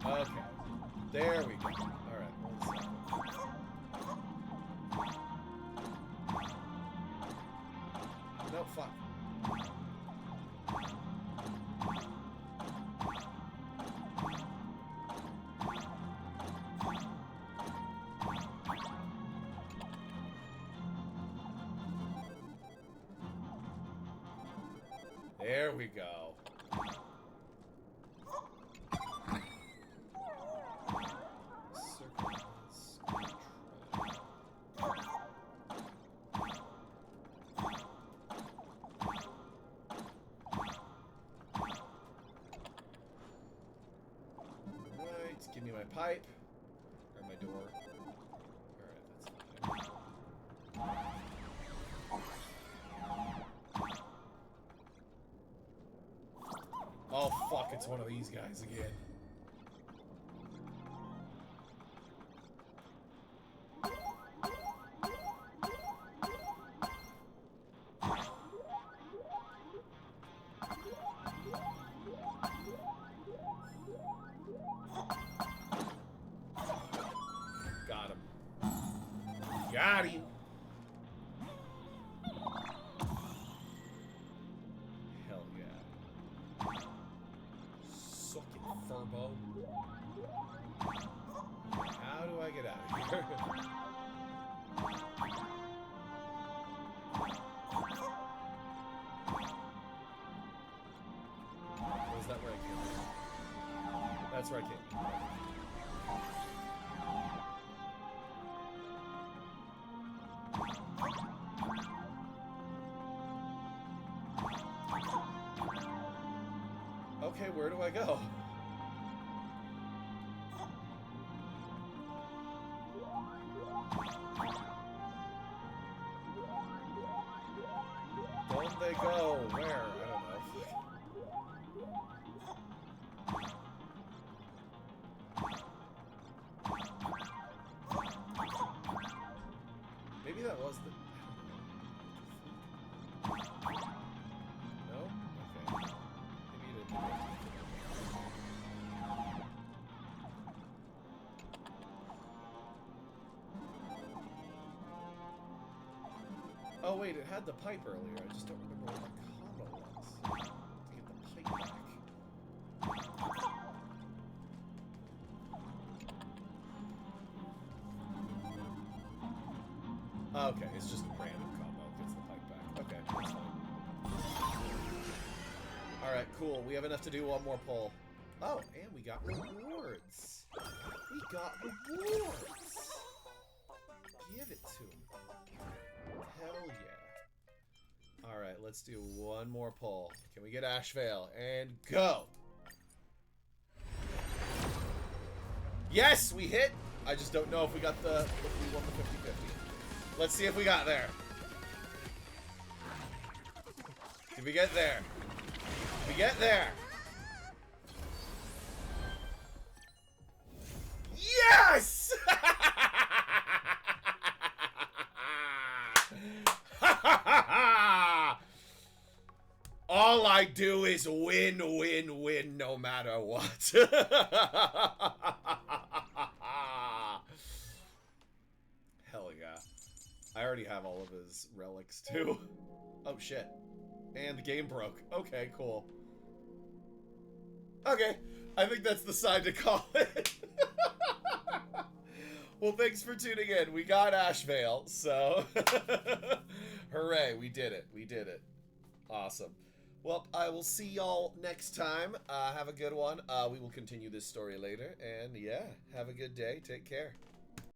Okay, there we go. Alright, one second. No, fuck. There we go. Right, give me my pipe. Or my door. Alright, that's fine. Oh fuck, it's one of these guys again. Got him. Got him. Hell yeah. Suck it, Furbo. How do I get out of here? Was that where I came from? That's where I came from. Okay, where do I go? Don't they go? Where? I don't know. that was the... No? Okay. Maybe you didn't. Oh wait, it had the pipe earlier. I just don't remember what the combo was. To get the pipe back. Okay, it's just a random combo. Gets the pipe back. Okay, that's fine. Alright, cool. We have enough to do one more pull. Oh, and we got rewards. We got rewards. Give it to me. Hell yeah. Alright, let's do one more pull. Can we get Ashvale? And go! Yes, we hit! I just don't know if we got the... if we won the 50-50. Let's see if we got there. Did we get there? Did we get there? Yes! All I do is win, win, win, no matter what. Hell yeah. I already have all of his relics, too. Oh, shit. And the game broke. Okay, cool. Okay, I think that's the sign to call it. Well, thanks for tuning in. We got Ashvale, so... Hooray, we did it. We did it. Awesome. Well, I will see y'all next time. Have a good one. We will continue this story later. And yeah, have a good day. Take care.